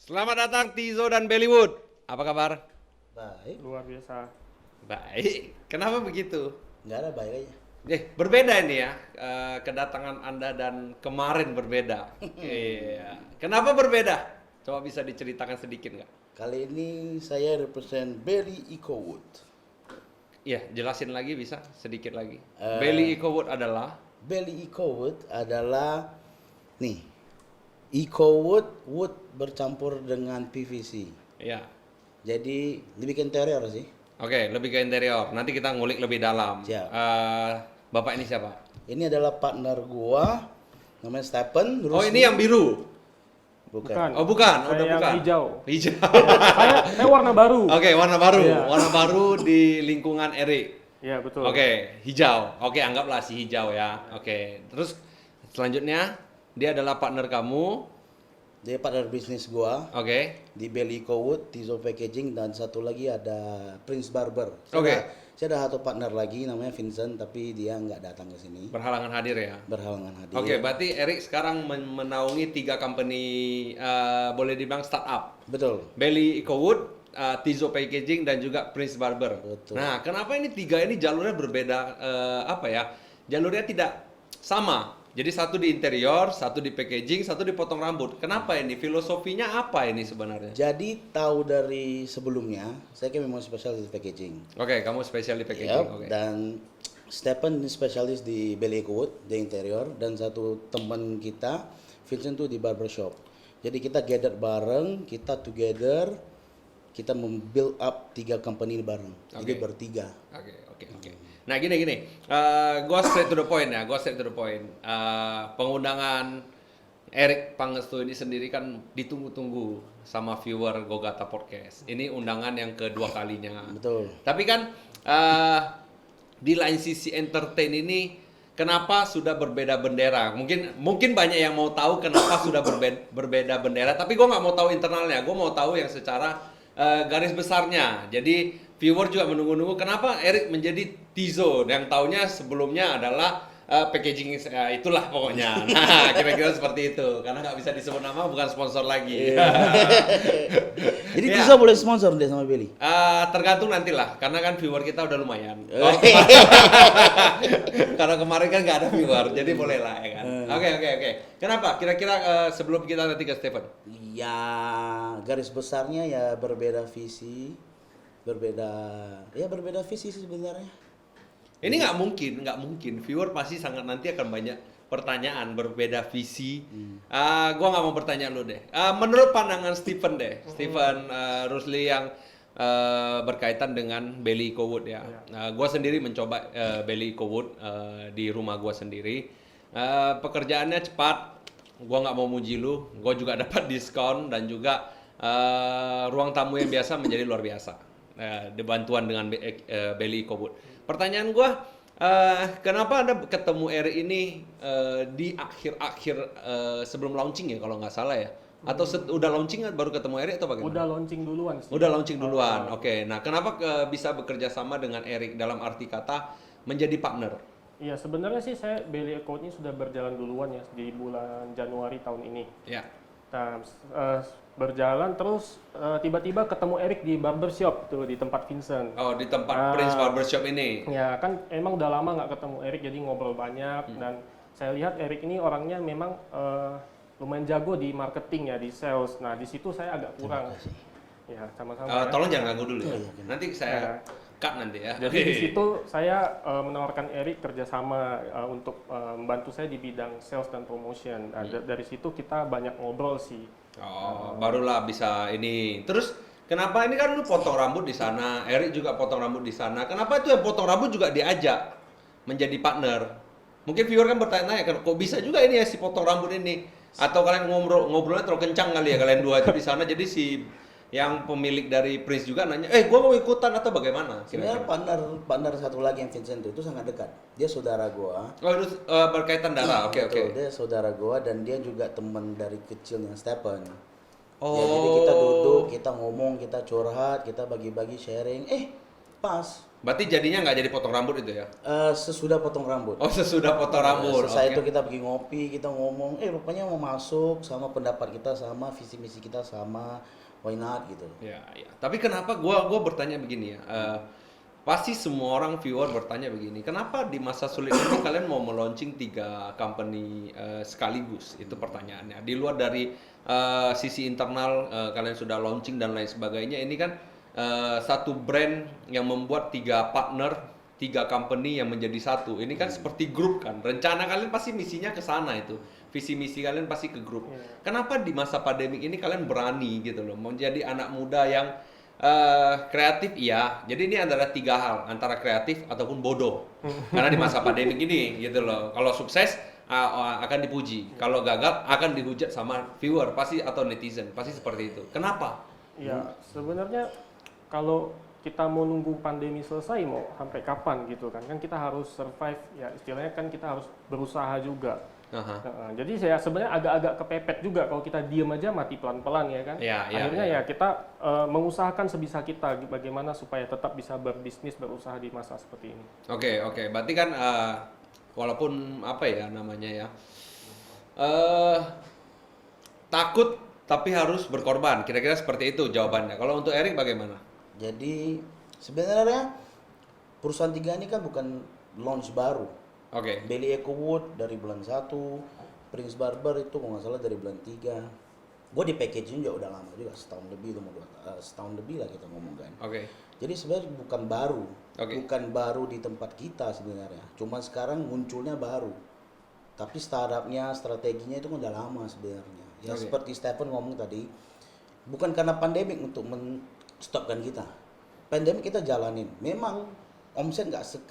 Selamat datang Tizo dan Bollywood. Apa kabar? Baik, Luar biasa. Baik. Kenapa begitu? nggak ada baik aja. Berbeda ini ya. Kedatangan Anda dan kemarin berbeda. Iya. Kenapa berbeda? Coba bisa diceritakan sedikit nggak? Kali ini saya represent Belly Ecowood. Iya, jelasin lagi bisa sedikit lagi. Eh. Belly Ecowood adalah Belly Ecowood adalah nih, Ecowood wood bercampur dengan PVC. ya. Jadi dibikin interior sih. Oke, lebih ke interior. Nanti kita ngulik lebih dalam. Siap. Bapak ini siapa? Ini adalah partner gua, namanya Stephen. Oh, ini yang biru. Bukan. Oh, bukan. Oh, Saya udah yang bukan. hijau. Hijau. Saya warna baru. Oke, warna baru. Iya. Warna baru di lingkungan Erik. Iya, betul. Oke, hijau. Oke, anggaplah si hijau ya. Oke. Terus selanjutnya dia adalah partner kamu. Dia partner bisnis gua Oke. di Belly Ecowood, Tizo Packaging, dan satu lagi ada Prince Barber. Oke. Saya ada satu partner lagi namanya Vincent, tapi dia nggak datang ke sini. Berhalangan hadir ya. Berhalangan hadir. Oke, berarti Erik sekarang menaungi 3 company boleh dibilang startup. Betul. Belly Ecowood, Tizo Packaging dan juga Prince Barber. Betul. Nah, kenapa ini 3 ini jalurnya berbeda Jalurnya tidak sama. Jadi satu di interior, satu di packaging, satu di potong rambut. Kenapa ini? Filosofinya apa ini sebenarnya? Jadi tahu dari sebelumnya, saya kan memang spesialis di packaging. Oke, kamu spesial di packaging. Yap, Oke. dan Stephen ini spesialis di Belly Ecowood, di interior, dan satu teman kita, Vincent tuh di barbershop. Jadi kita gather bareng, kita together, kita membuild up 3 company bareng. Jadi Oke. bertiga. Oke. Nah, gini. Gua straight to the point ya. Pengundangan Erik Pangestu ini sendiri kan ditunggu-tunggu sama viewer Gogata Podcast. Ini undangan yang kedua kalinya. Betul. Tapi kan di lain sisi entertain ini kenapa sudah berbeda bendera? Mungkin banyak yang mau tahu kenapa sudah berbeda bendera, tapi gue nggak mau tahu internalnya. Gue mau tahu yang secara garis besarnya. Jadi viewer juga menunggu-nunggu kenapa Erik menjadi Tizo yang taunya sebelumnya adalah packaging itulah pokoknya. Nah, kira-kira seperti itu. Karena nggak bisa disebut nama, bukan sponsor lagi. Jadi Ya. Tizo boleh sponsor dia sama Belly. Tergantung nantilah, karena kan viewer kita udah lumayan. Karena kemarin kan nggak ada viewer, jadi boleh lah ya kan. Oke. Kenapa? Kira-kira sebelum kita nanti ke Stephen. Ya, garis besarnya ya berbeda visi, berbeda visi sih sebenarnya. Ini nggak mungkin. Viewer pasti sangat nanti akan banyak pertanyaan berbeda visi. Gua nggak mau bertanya lu deh. Menurut pandangan Stephen deh, Stephen Rusli yang berkaitan dengan Belly Ecowood ya. Gua sendiri mencoba Belly Ecowood di rumah gua sendiri. Pekerjaannya cepat. Gua nggak mau muji lu. Gua juga dapat diskon dan juga ruang tamu yang biasa menjadi luar biasa. Dibantuan dengan Belly Ecowood. Pertanyaan gua, kenapa Anda ketemu Eri ini di akhir-akhir sebelum launching ya kalau nggak salah ya? Atau udah launching baru ketemu Eri atau bagaimana? Udah launching duluan sih. Udah launching duluan. Oke. Nah, kenapa bisa bekerja sama dengan Erik dalam arti kata menjadi partner? Iya, sebenarnya sih saya Belly Ecowood ini sudah berjalan duluan ya di bulan Januari tahun ini. Ya. Nah, berjalan terus tiba-tiba ketemu Erik di barbershop tuh di tempat Vincent. Oh, di tempat Prince Barbershop ini. Ya kan emang udah lama nggak ketemu Erik jadi ngobrol banyak dan saya lihat Erik ini orangnya memang lumayan jago di marketing ya di sales. Nah di situ saya agak kurang. Ya sama-sama. Ya. Tolong jangan ganggu dulu ya. Iya. Nanti saya cut nanti ya. Jadi di situ saya menawarkan Erik kerjasama untuk membantu saya di bidang sales dan promotion. Nah, dari situ kita banyak ngobrol sih. Oh, barulah bisa ini. Terus kenapa ini kan lu potong rambut di sana, Erik juga potong rambut di sana. Kenapa itu yang potong rambut juga diajak menjadi partner? Mungkin viewer kan bertanya kan kok bisa juga ini ya si potong rambut ini? Atau kalian ngobrolnya terlalu kencang kali ya kalian dua itu di sana jadi si yang pemilik dari Prince juga nanya, gua mau ikutan atau bagaimana? Sebenarnya Kira-kira? partner satu lagi yang Vincent itu sangat dekat. Dia saudara gua. Oh, itu berkaitan darah. Oke. Betul, dia saudara gua dan dia juga teman dari kecilnya Stephen. Oh. Ya, jadi kita duduk, kita ngomong, kita curhat, kita bagi-bagi sharing. Pas. Berarti jadinya nggak jadi potong rambut itu ya? Sesudah potong rambut. Oh, sesudah potong rambut. Selesai oke. itu kita pergi ngopi, kita ngomong, rupanya mau masuk, sama pendapat kita sama, visi misi kita sama, why not gitu. Ya, ya. Tapi kenapa gua bertanya begini ya? Pasti semua orang viewer bertanya begini, kenapa di masa sulit ini kalian mau meluncing 3 company sekaligus? Itu pertanyaannya. Di luar dari sisi internal kalian sudah launching dan lain sebagainya, ini kan satu brand yang membuat 3 partner, 3 company yang menjadi satu. Ini kan seperti grup kan. Rencana kalian pasti misinya ke sana itu. Visi misi kalian pasti ke grup. Kenapa di masa pandemik ini kalian berani gitu loh menjadi anak muda yang kreatif iya. Jadi ini adalah 3 hal, antara kreatif ataupun bodoh. Karena di masa pandemik ini gitu loh. Kalau sukses akan dipuji. Kalau gagal akan dihujat sama viewer pasti atau netizen. Pasti seperti itu. Kenapa? Ya, sebenarnya kalau kita mau nunggu pandemi selesai mau sampai kapan gitu kan kita harus survive, ya istilahnya kan kita harus berusaha juga. Aha. Jadi saya sebenarnya agak-agak kepepet juga kalau kita diem aja mati pelan-pelan ya kan. Akhirnya ya kita mengusahakan sebisa kita bagaimana supaya tetap bisa berbisnis, berusaha di masa seperti ini. Oke. Berarti kan walaupun apa ya namanya ya, takut tapi harus berkorban. Kira-kira seperti itu jawabannya. Kalau untuk Erik bagaimana? Jadi sebenarnya perusahaan 3 ini kan bukan launch baru. Oke. Belly Eco Wood dari bulan 1, Prince Barber itu kalau nggak salah dari bulan 3. Gue di packaging juga udah lama juga, setahun lebih lah kita ngomong kan. Oke. Jadi sebenarnya bukan baru, Oke. bukan baru di tempat kita sebenarnya. Cuma sekarang munculnya baru. Tapi startupnya, strateginya itu kan udah lama sebenarnya. Ya Oke. seperti Stephen ngomong tadi, bukan karena pandemik untuk men-stopkan kita. Pandemik kita jalanin. Memang omset nggak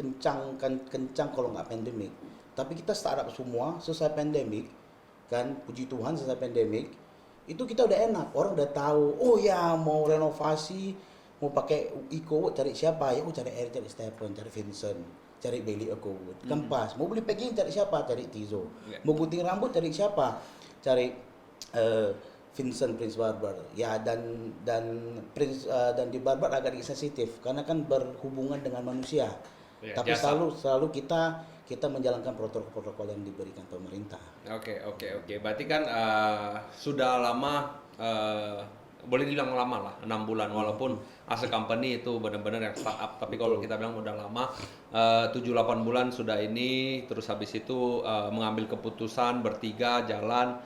kencang kalau nggak pandemik. Tapi kita startup semua selesai pandemik, kan puji Tuhan selesai pandemik, itu kita udah enak. Orang udah tahu, oh ya mau renovasi, mau pakai Eco cari siapa? Ya cari Eric, cari Stephen, cari Vincent, cari Belly Eco Wood. Kan pas. Mau beli packing cari siapa? Cari Tizo. Yeah. Mau gunting rambut cari siapa? Cari Vincent Prince Barber. Ya dan Prince dan di Barber agak sensitif karena kan berhubungan dengan manusia. Ya, Tapi jasa. selalu kita menjalankan protokol-protokol yang diberikan pemerintah. Oke. Berarti kan sudah lama, boleh dibilang lama lah, 6 bulan. Walaupun as a company itu benar-benar yang startup. Tapi kalau kita bilang udah lama, 7-8 bulan sudah ini. Terus habis itu mengambil keputusan bertiga jalan.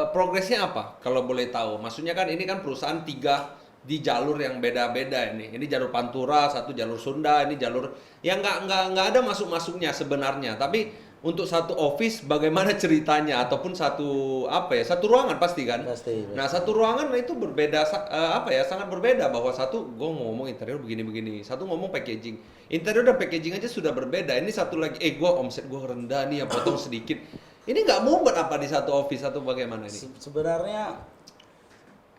Progresnya apa kalau boleh tahu? Maksudnya kan ini kan perusahaan 3 di jalur yang beda-beda ini. Ini jalur Pantura, satu jalur Sunda, ini jalur yang nggak ada masuknya sebenarnya. Tapi untuk satu office bagaimana ceritanya ataupun satu satu ruangan pasti kan? Pasti. Nah, satu ruangan itu berbeda sangat berbeda, bahwa satu gue mau ngomong interior begini-begini, satu ngomong packaging. Interior dan packaging aja sudah berbeda. Ini satu lagi gue omset gue rendah nih ya, potong sedikit. Ini nggak mau buat apa di satu office atau bagaimana ini? Sebenarnya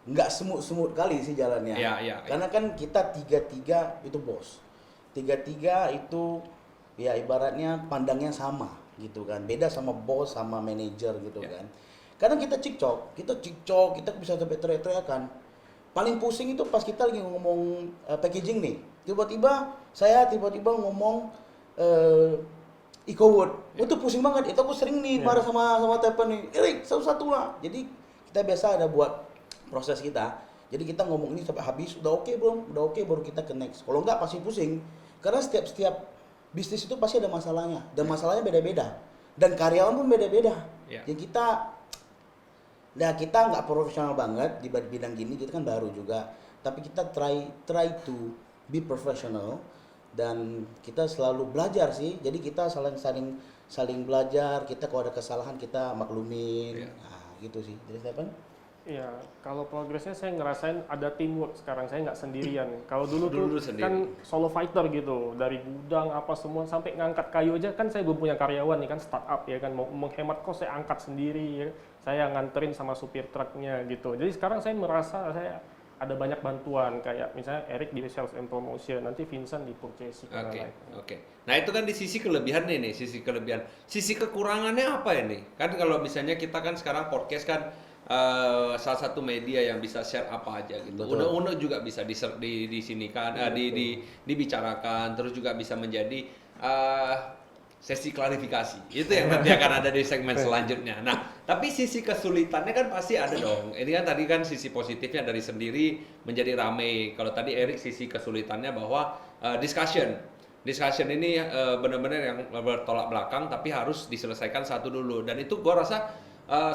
nggak semut-semut kali sih jalannya. Iya. Karena kan kita 3 itu bos. 3 itu ya ibaratnya pandangnya sama gitu kan. Beda sama bos sama manajer gitu kan. Kadang kita cekcok, kita bisa sampai teriak-teriakan. Paling pusing itu pas kita lagi ngomong packaging nih. Tiba-tiba ngomong Eco Wood. Itu pusing banget. Itu aku sering nih marah sama Tepen nih. Erik, satu-satu lah. Jadi kita biasa ada buat proses kita. Jadi kita ngomong ini sampai habis, udah oke belum? Udah oke baru kita ke next. Kalau enggak pasti pusing. Karena setiap bisnis itu pasti ada masalahnya. Dan masalahnya beda-beda. Dan karyawan pun beda-beda. Yeah. Jadi kita nggak profesional banget di bidang gini. Kita kan baru juga. Tapi kita try to be professional. Dan kita selalu belajar sih. Jadi kita saling belajar. Kita kalau ada kesalahan kita maklumin. Yeah. Nah, gitu sih. Jadi Stephen? Iya, kalau progresnya saya ngerasain ada teamwork sekarang, saya nggak sendirian. Kalau dulu Dulu tuh sendiri. kan solo fighter gitu, dari gudang apa semua sampai ngangkat kayu aja kan saya belum punya karyawan nih kan startup ya kan, mau menghemat kos saya angkat sendiri ya. Saya nganterin sama supir truknya gitu. Jadi sekarang saya merasa saya ada banyak bantuan kayak misalnya Eric di sales and promotion, nanti Vincent di purchasing. Oke. Nah itu kan di sisi kelebihan nih, sisi kelebihan. Sisi kekurangannya apa ini? Kan kalau misalnya kita kan sekarang podcast kan salah satu media yang bisa share apa aja gitu. Betul. Unek-unek juga bisa di sini kan, dibicarakan, terus juga bisa menjadi sesi klarifikasi. Itu yang nanti akan ada di segmen selanjutnya. Nah, tapi sisi kesulitannya kan pasti ada dong. Ini kan tadi kan sisi positifnya dari sendiri menjadi rame. Kalau tadi Erik sisi kesulitannya bahwa discussion ini benar-benar yang bertolak belakang tapi harus diselesaikan satu dulu. Dan itu gua rasa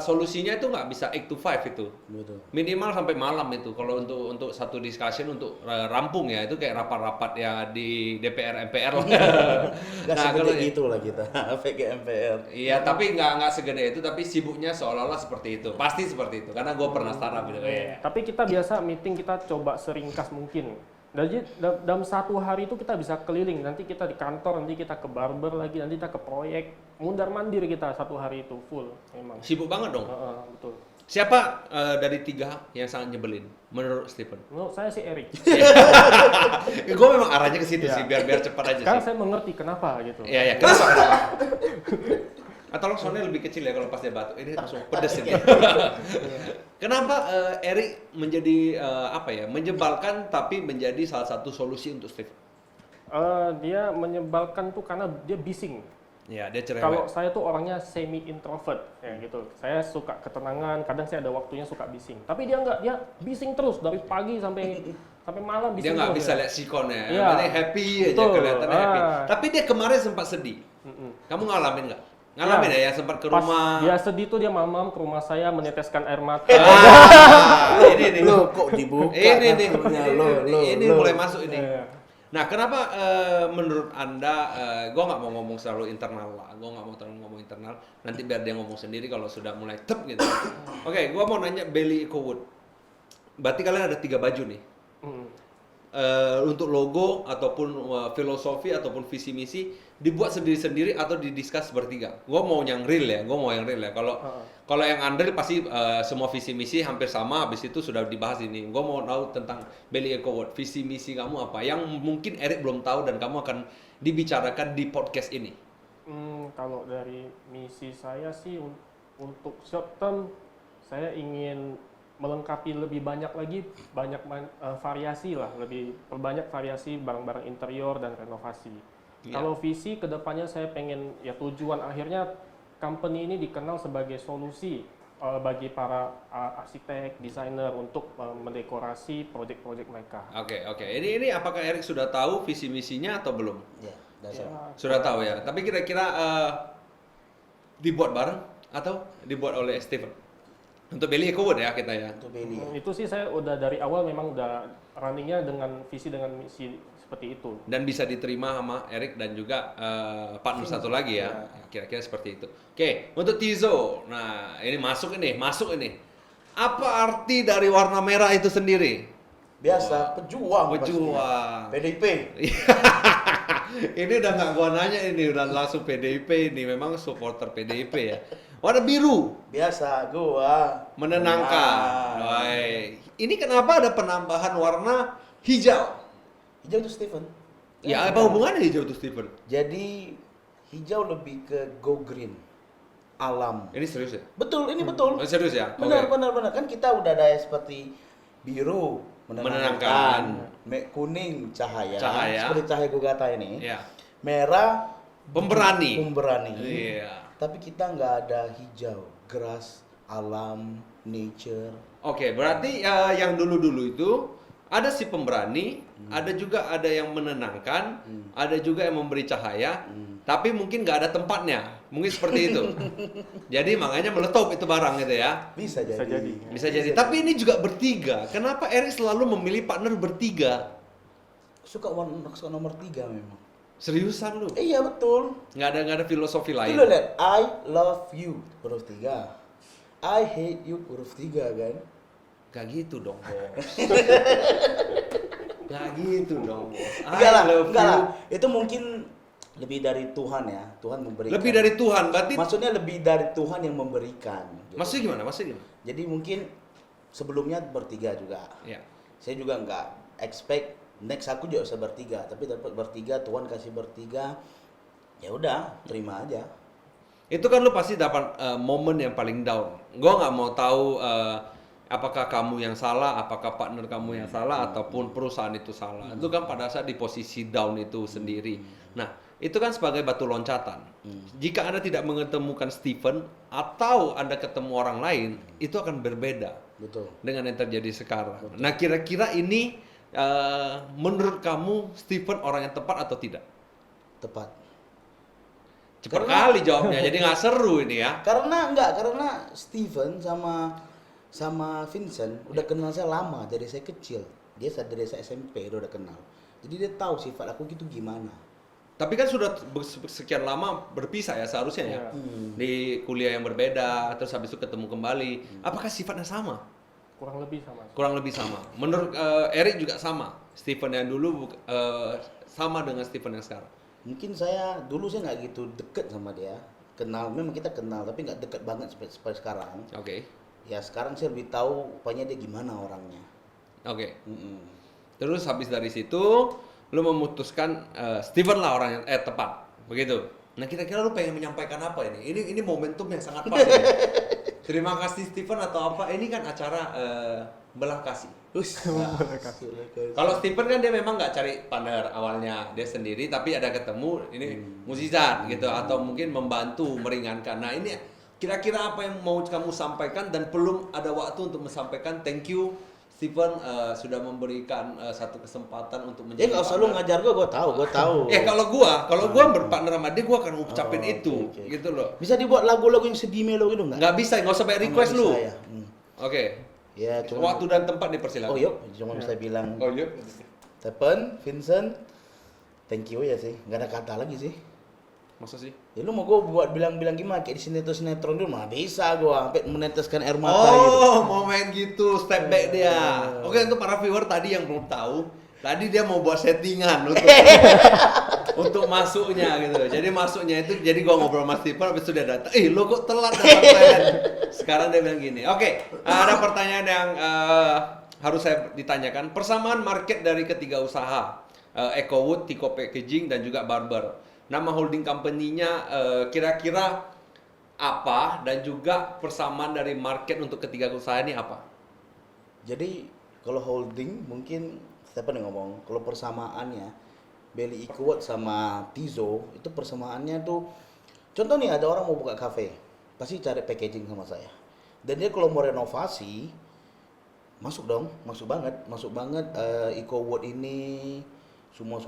solusinya itu nggak bisa 8 to 5 itu. Betul. Minimal sampai malam itu kalau untuk satu discussion untuk rampung ya itu kayak rapat-rapat ya di DPR MPR lah. Gak Nah, segede kalau gitu lah kita, PG MPR. iya, tapi nggak segede itu, tapi sibuknya seolah-olah seperti itu. Pasti seperti itu, karena gue pernah startup gitu. Tapi kita biasa meeting kita coba seringkas mungkin. Jadi dalam satu hari itu kita bisa keliling. Nanti kita di kantor, nanti kita ke barber lagi, nanti kita ke proyek. Mundar-mandir kita satu hari itu full, memang. Sibuk banget dong. Betul. Siapa dari 3 yang sangat nyebelin menurut Stephen? Menurut saya sih Erik. Gue memang arahnya ke situ Iya. sih, biar cepat aja Sekarang sih. saya mengerti kenapa gitu. Iya, kenapa? Atau soundnya lebih kecil ya kalau pas dia batuk. Ini langsung pedes ini. Kenapa Erik menjadi menyebalkan tapi menjadi salah satu solusi untuk Stephen? Dia menyebalkan tuh karena dia bising. Ya, dia cerewet. Kalau saya tuh orangnya semi introvert ya gitu. Saya suka ketenangan, kadang saya ada waktunya suka bising. Tapi dia enggak, dia bising terus dari pagi sampai malam bising. Dia nggak terus bisa ya. lihat sikonnya, Iya. berarti happy aja Betul. kelihatannya happy. Ah. Tapi dia kemarin sempat sedih. Kamu ngalamin nggak? Ngalamin ya, yang sempat ke Pas rumah. dia sedih tuh dia malam ke rumah saya meneteskan air mata. Ini nih. Lo kok dibuka? Ini nih. kantornya? Ini Lo. mulai masuk ini. Iya. Nah, kenapa menurut Anda, gue nggak mau ngomong selalu internal lah, gue nggak mau terlalu ngomong internal, nanti biar dia ngomong sendiri kalau sudah mulai tep gitu. Oke, gue mau nanya Bailey Ecowood, berarti kalian ada 3 baju nih, untuk logo ataupun filosofi ataupun visi misi dibuat sendiri-sendiri atau didiskus bertiga. Gue mau yang real ya, Kalau yang unreal pasti semua visi misi hampir sama, habis itu sudah dibahas ini. Gue mau tahu tentang Bailey Ecowood, visi misi kamu apa yang mungkin Erik belum tahu dan kamu akan dibicarakan di podcast ini. Kalau dari misi saya sih untuk short term saya ingin melengkapi lebih banyak lagi variasi lah, lebih perbanyak variasi barang-barang interior dan renovasi. Ya. Kalau visi kedepannya saya pengen ya tujuan akhirnya company ini dikenal sebagai solusi bagi para arsitek, desainer untuk mendekorasi proyek-proyek mereka. Oke. Ini apakah Erik sudah tahu visi misinya atau belum? Ya, dasar. Sudah tahu ya. Tapi kira-kira dibuat bareng atau dibuat oleh Stephen? Untuk Bailey Ecowood ya kita ya. Untuk Bailey. Itu sih saya udah dari awal memang udah runningnya dengan visi dengan misi seperti itu. Dan bisa diterima sama Erik dan juga partner satu lagi ya. Kira-kira seperti itu. Oke, untuk Tizo. Nah, ini masuk ini. Apa arti dari warna merah itu sendiri? Biasa, pejuang. Pejuang. pastinya. PDIP. Ini udah nggak gua nanya, ini udah langsung PDIP, ini memang supporter PDIP ya. Warna biru. Biasa, gua. Menenangkan. Nah. Baik. Ini kenapa ada penambahan warna hijau? Hijau itu Stephen. Ya, apa hubungannya hijau itu Stephen? Jadi hijau lebih ke go green. Alam. Ini serius ya? Betul, ini betul. Oh, serius ya? Benar, Oke. benar. Kan kita udah ada seperti biru, Menenangkan. kuning, cahaya. Cahaya. Seperti cahaya Gogata ini. Ya. Merah, Pemberani. pemberani. Iya. Tapi kita nggak ada hijau, grass, alam, nature. Oke, berarti yang dulu-dulu itu ada si pemberani, ada juga ada yang menenangkan, ada juga yang memberi cahaya, tapi mungkin nggak ada tempatnya, mungkin seperti itu. Jadi makanya meletup itu barang gitu ya. Bisa Bisa jadi. jadi. Bisa jadi. Tapi ini juga bertiga. Kenapa Erik selalu memilih partner bertiga? Suka nomor 3 memang. Seriusan lu? Iya betul. Nggak ada filosofi Itu lain. lo lihat, I love you huruf 3. I hate you huruf 3 kan. Gak gitu dong, bos. Gak gitu dong, bos. Enggak lah, I love enggak you. lah. Itu mungkin lebih dari Tuhan ya. Tuhan memberikan. Lebih dari Tuhan, berarti. Maksudnya lebih dari Tuhan yang memberikan. gitu. Maksudnya gimana? Maksudnya gimana? Jadi mungkin sebelumnya bertiga juga. Ya. Saya juga nggak expect next aku juga bisa bertiga, tapi dapat bertiga, Tuhan kasih bertiga. Ya udah, terima aja. Itu kan lu pasti dapat momen yang paling down. Gua nggak mau tahu apakah kamu yang salah, apakah partner kamu yang salah, ataupun perusahaan itu salah. Itu kan pada saat di posisi down itu sendiri. Nah, itu kan sebagai batu loncatan. Jika Anda tidak menemukan Stephen atau Anda ketemu orang lain, itu akan berbeda Betul. dengan yang terjadi sekarang. Nah, kira-kira ini menurut kamu Stephen orang yang tepat atau tidak? Tepat. Cepat kali jawabnya, jadi nggak seru ini ya. Karena Steven sama Vincent udah kenal saya lama dari saya kecil. Dia dari saya SMP udah kenal. Jadi dia tahu sifat aku gitu gimana. Tapi kan sudah sekian lama berpisah ya seharusnya ya. Di kuliah yang berbeda, terus habis itu ketemu kembali. Apakah sifatnya sama? Kurang lebih sama. Kurang lebih sama. Menurut Eric juga sama. Stephen yang dulu sama dengan Stephen yang sekarang. Mungkin dulu saya nggak gitu deket sama dia. Memang kita kenal tapi nggak deket banget seperti sekarang. Oke. Ya sekarang saya lebih tahu rupanya dia gimana orangnya. Oke. Terus habis dari situ lu memutuskan Stephen lah orang yang tepat, begitu. Nah, kira-kira lu pengen menyampaikan apa ini? Ini momentum yang sangat pas ini. Terima kasih Stephen atau apa? Ini kan acara belah kasih. Kalau Stephen kan dia memang nggak cari partner awalnya, dia sendiri tapi ada ketemu ini mukjizat gitu atau mungkin membantu meringankan. Nah, ini kira-kira apa yang mau kamu sampaikan dan belum ada waktu untuk menyampaikan thank you Stephen sudah memberikan satu kesempatan untuk menjadi. Nggak usah lu ngajar gue tahu. Kalau gua berpartner sama dia, gua akan ucapin itu, okay. gitu loh. Bisa dibuat lagu-lagu yang sedih melo gitu nggak? Nggak bisa, nggak usah banyak request lu. Ya. Oke. Ya, cuma Waktu dan tempat dipersilakan. Oh yuk, cuma bisa bilang Oh yuk. Stephen, Vincent, thank you ya sih. Nggak ada kata lagi sih. Masa sih? Ya lu mau gue buat bilang-bilang gimana kayak di sinetron dulu mah bisa gue sampai meneteskan air mata gitu. Mau main gitu, step back dia. Oke, untuk para viewer tadi yang belum tahu, tadi dia mau buat settingan untuk masuknya gitu. Jadi masuknya itu, jadi gua ngobrol sama Stephen, habis itu dia datang. Lo kok telat datang? Sekarang dia bilang gini. Oke, ada pertanyaan yang harus saya ditanyakan. Persamaan market dari ketiga usaha, EcoWood, Tico Packaging, dan juga Barber. Nama holding company-nya kira-kira apa, dan juga persamaan dari market untuk ketiga usaha ini apa? Jadi kalau holding mungkin Stephen yang ngomong. Kalau persamaannya Belly Ecowood sama Tizo itu persamaannya tuh, contoh nih ada orang mau buka kafe, pasti cari packaging sama saya. Dan dia kalau mau renovasi masuk banget Ecowood ini semua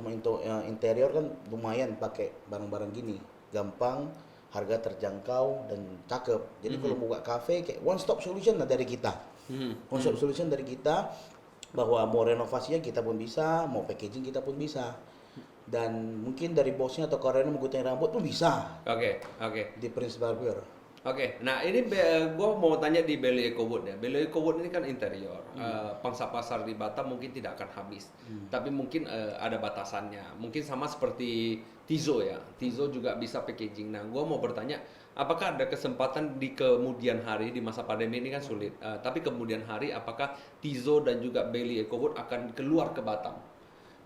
interior kan lumayan pakai barang-barang gini, gampang, harga terjangkau dan cakep. Jadi kalau buka kafe kayak one stop solution lah dari kita. One stop solution dari kita, bahwa mau renovasinya kita pun bisa, mau packaging kita pun bisa. Dan mungkin dari bosnya atau karyawan mau gunting rambut pun bisa. Oke. Di Prince Barber. Oke, nah ini gue mau tanya di Belly EcoWood ya. Belly EcoWood ini kan interior. Pangsa pasar di Batam mungkin tidak akan habis, tapi mungkin ada batasannya. Mungkin sama seperti Tizo ya. Tizo juga bisa packaging. Nah, gue mau bertanya, apakah ada kesempatan di kemudian hari, di masa pandemi ini kan sulit. Tapi kemudian hari, apakah Tizo dan juga Belly EcoWood akan keluar ke Batam?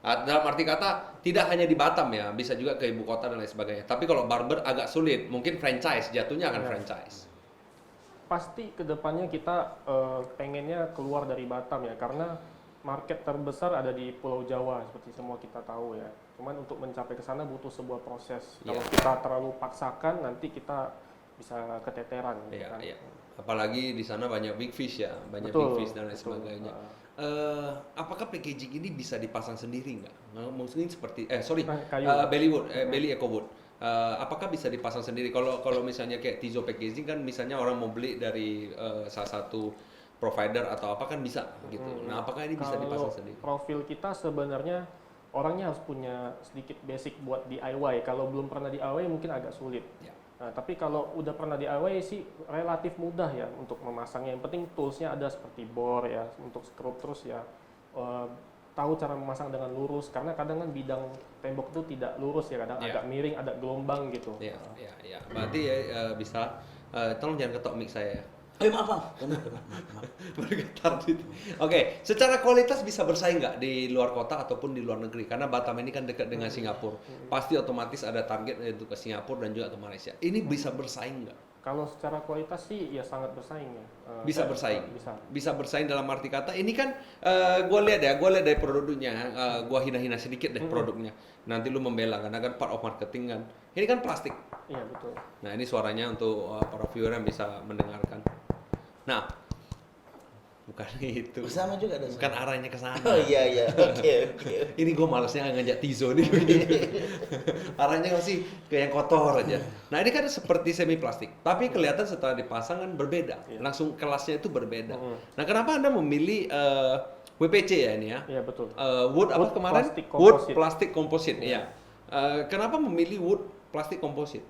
Dalam arti kata tidak hanya di Batam ya, bisa juga ke ibu kota dan lain sebagainya. Tapi kalau Barber agak sulit, mungkin franchise, jatuhnya akan franchise. Pasti kedepannya kita pengennya keluar dari Batam ya, karena market terbesar ada di Pulau Jawa seperti semua kita tahu ya. Cuman untuk mencapai ke sana butuh sebuah proses. Kalau kita terlalu paksakan nanti kita bisa keteteran. Iya, kan? iya. Apalagi di sana banyak big fish ya, banyak Betul, big fish dan lain sebagainya. Apakah packaging ini bisa dipasang sendiri nggak? Mungkin seperti Belly EcoWood. Apakah bisa dipasang sendiri? Kalau misalnya kayak Tizo Packaging kan, misalnya orang mau beli dari salah satu provider atau apa kan bisa gitu. Nah, apakah ini bisa dipasang sendiri? Profil kita sebenarnya orangnya harus punya sedikit basic buat DIY. Kalau belum pernah DIY mungkin agak sulit. Ya. Nah, tapi kalau udah pernah DIY sih relatif mudah ya untuk memasangnya. Yang penting toolsnya ada seperti bor ya untuk skrup, terus ya tahu cara memasang dengan lurus, karena kadang kan bidang tembok itu tidak lurus ya, kadang agak miring, ada gelombang gitu. Iya. Berarti ya bisa. Tolong jangan ketok mic saya ya. Maaf. Bergetar gitu. Oke, secara kualitas bisa bersaing nggak di luar kota ataupun di luar negeri? Karena Batam ini kan dekat dengan Singapura. Pasti otomatis ada target untuk ke Singapura dan juga ke Malaysia. Ini bisa bersaing nggak? Kalau secara kualitas sih ya sangat bersaing ya. Bisa bersaing. Bisa. Bisa bersaing dalam arti kata. Ini kan gue lihat dari produknya. Gue hina-hina sedikit deh produknya. Nanti lu membela karena kan part of marketing kan. Ini kan plastik. Iya betul. Nah ini suaranya untuk para viewer yang bisa mendengarkan. Nah, bukan itu. Sama juga ada. Bukan arahnya ke sana. Oh iya. Oke. Ini gue malesnya ngajak Tizo nih. Arahnya masih ke yang kotor aja. Nah ini kan seperti semi plastik, tapi kelihatan setelah dipasang kan berbeda. Iya. Langsung kelasnya itu berbeda. Nah kenapa Anda memilih WPC ya ini ya? Iya betul. Wood apa Wood kemarin? plastic Wood composite. plastic composite. Iya. Kenapa memilih wood plastic composite?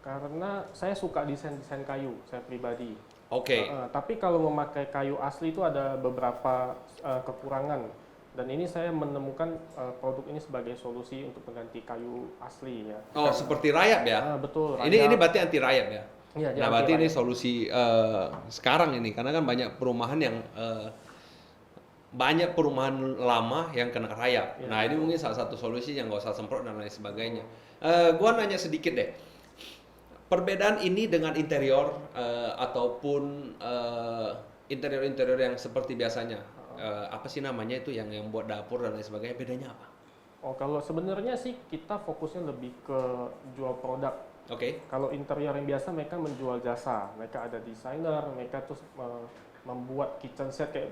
Karena saya suka desain kayu, saya pribadi. Oke. Tapi kalau memakai kayu asli itu ada beberapa kekurangan. Dan ini saya menemukan produk ini sebagai solusi untuk mengganti kayu asli ya. Oh seperti rayap ya? Betul. Ini berarti anti rayap ya? Iya, dia Nah, anti berarti ini rayap. solusi sekarang ini karena kan banyak perumahan lama yang kena rayap. Iya. Nah, ini mungkin salah satu solusi yang nggak usah semprot dan lain sebagainya. Gua nanya sedikit deh. Perbedaan ini dengan interior ataupun interior-interior yang seperti biasanya. Apa sih namanya itu yang buat dapur dan lain sebagainya, bedanya apa? Oh, kalau sebenarnya sih kita fokusnya lebih ke jual produk. Oke. Kalau interior yang biasa mereka menjual jasa, mereka ada desainer, mereka terus membuat kitchen set kayak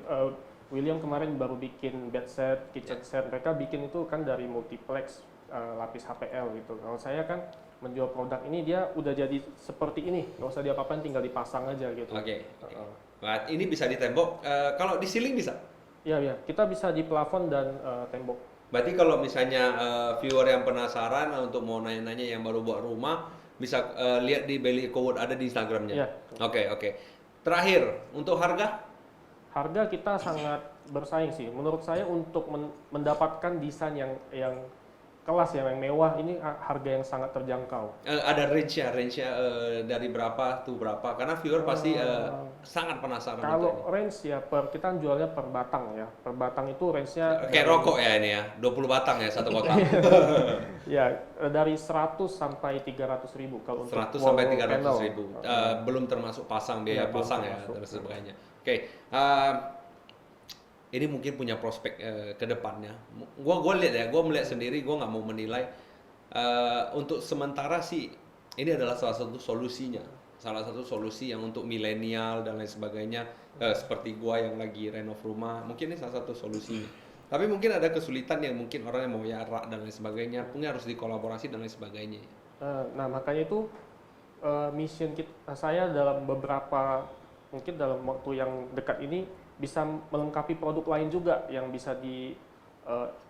William kemarin baru bikin bed set, kitchen set, mereka bikin itu kan dari multiplex lapis HPL gitu. Kalau saya kan menjual produk ini dia udah jadi seperti ini, nggak usah diapa-apain, tinggal dipasang aja gitu. Oke. Nah, ini bisa di tembok. Kalau di ceiling bisa? Iya, kita bisa di plafon dan tembok. Berarti kalau misalnya viewer yang penasaran untuk mau nanya-nanya yang baru buat rumah, bisa lihat di Belly Eco Wood, ada di Instagramnya. Iya. Oke. Terakhir, untuk harga? Harga kita sangat bersaing sih. Menurut saya untuk mendapatkan desain yang kelas yang mewah ini harga yang sangat terjangkau. Ada range-nya dari berapa tuh berapa? Karena viewer pasti sangat penasaran. Kalau range ya kita jualnya per batang ya. Per batang itu range-nya Kayak rokok ya ini ya, 20 batang ya satu kotak. ya dari 100 sampai 300 ribu kalau untuk 100 sampai wall 300 panel. ribu. Belum termasuk pasang biaya Iya, belum pasang ya termasuk. dan sebagainya. Oke. Ini mungkin punya prospek ke depannya. Gua lihat ya, gua melihat sendiri, gua nggak mau menilai. Untuk sementara sih ini adalah salah satu solusinya. Salah satu solusi yang untuk milenial dan lain sebagainya, seperti gua yang lagi renov rumah, mungkin ini salah satu solusinya. Tapi mungkin ada kesulitan yang mungkin orang yang mau yarak dan lain sebagainya, mungkin harus dikolaborasi dan lain sebagainya. Nah makanya itu mission saya dalam mungkin dalam waktu yang dekat ini bisa melengkapi produk lain juga yang bisa di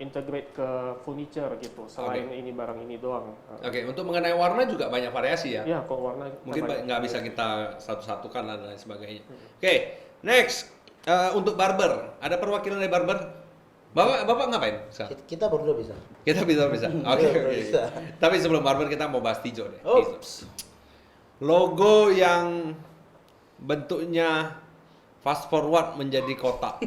integrate ke furniture gitu selain ini barang ini doang. Oke, untuk mengenai warna juga banyak variasi ya. Ya kalau warna Mungkin banyak. nggak bisa kita satu-satukan dan lain sebagainya. Oke, next untuk barber, ada perwakilan dari barber. Bapak ngapain sekarang? Kita berdua bisa. Kita bisa. Oke. Bisa. Tapi sebelum barber kita mau bahas Tijo deh. Oh. Tijo. Logo yang bentuknya fast forward menjadi kotak.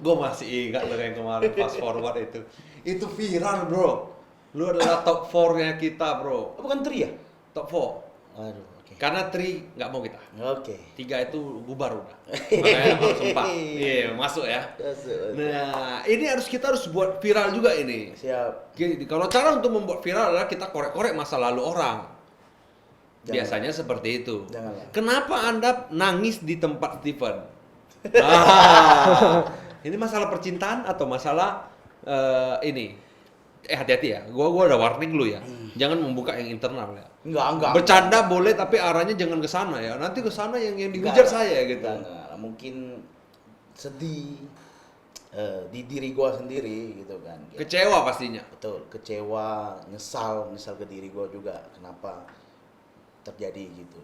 Gue masih ingat loh yang kemarin fast forward itu. Itu viral bro. Lu adalah top 4-nya kita bro. Bukan tri ya? Top 4. Aduh, oke. Karena 3 nggak mau kita. Oke. 3 itu bubar udah. Makanya harus 4. Iya, masuk ya. Nah, ini kita harus buat viral juga ini. Siap. Kalau cara untuk membuat viral adalah kita korek-korek masa lalu orang. Jangan. Biasanya seperti itu. Janganlah. Kenapa Anda nangis di tempat Stephen? Ini masalah percintaan atau masalah ini? Hati-hati ya. Gua udah warning lu ya. Jangan membuka yang internal ya. Enggak. Bercanda boleh tapi arahnya jangan ke sana ya. Nanti ke sana yang digujar saya gitu. Enggak. Mungkin sedih di diri gua sendiri gitu kan. Kecewa pastinya. Betul, kecewa, nyesal ke diri gua juga kenapa terjadi gitu.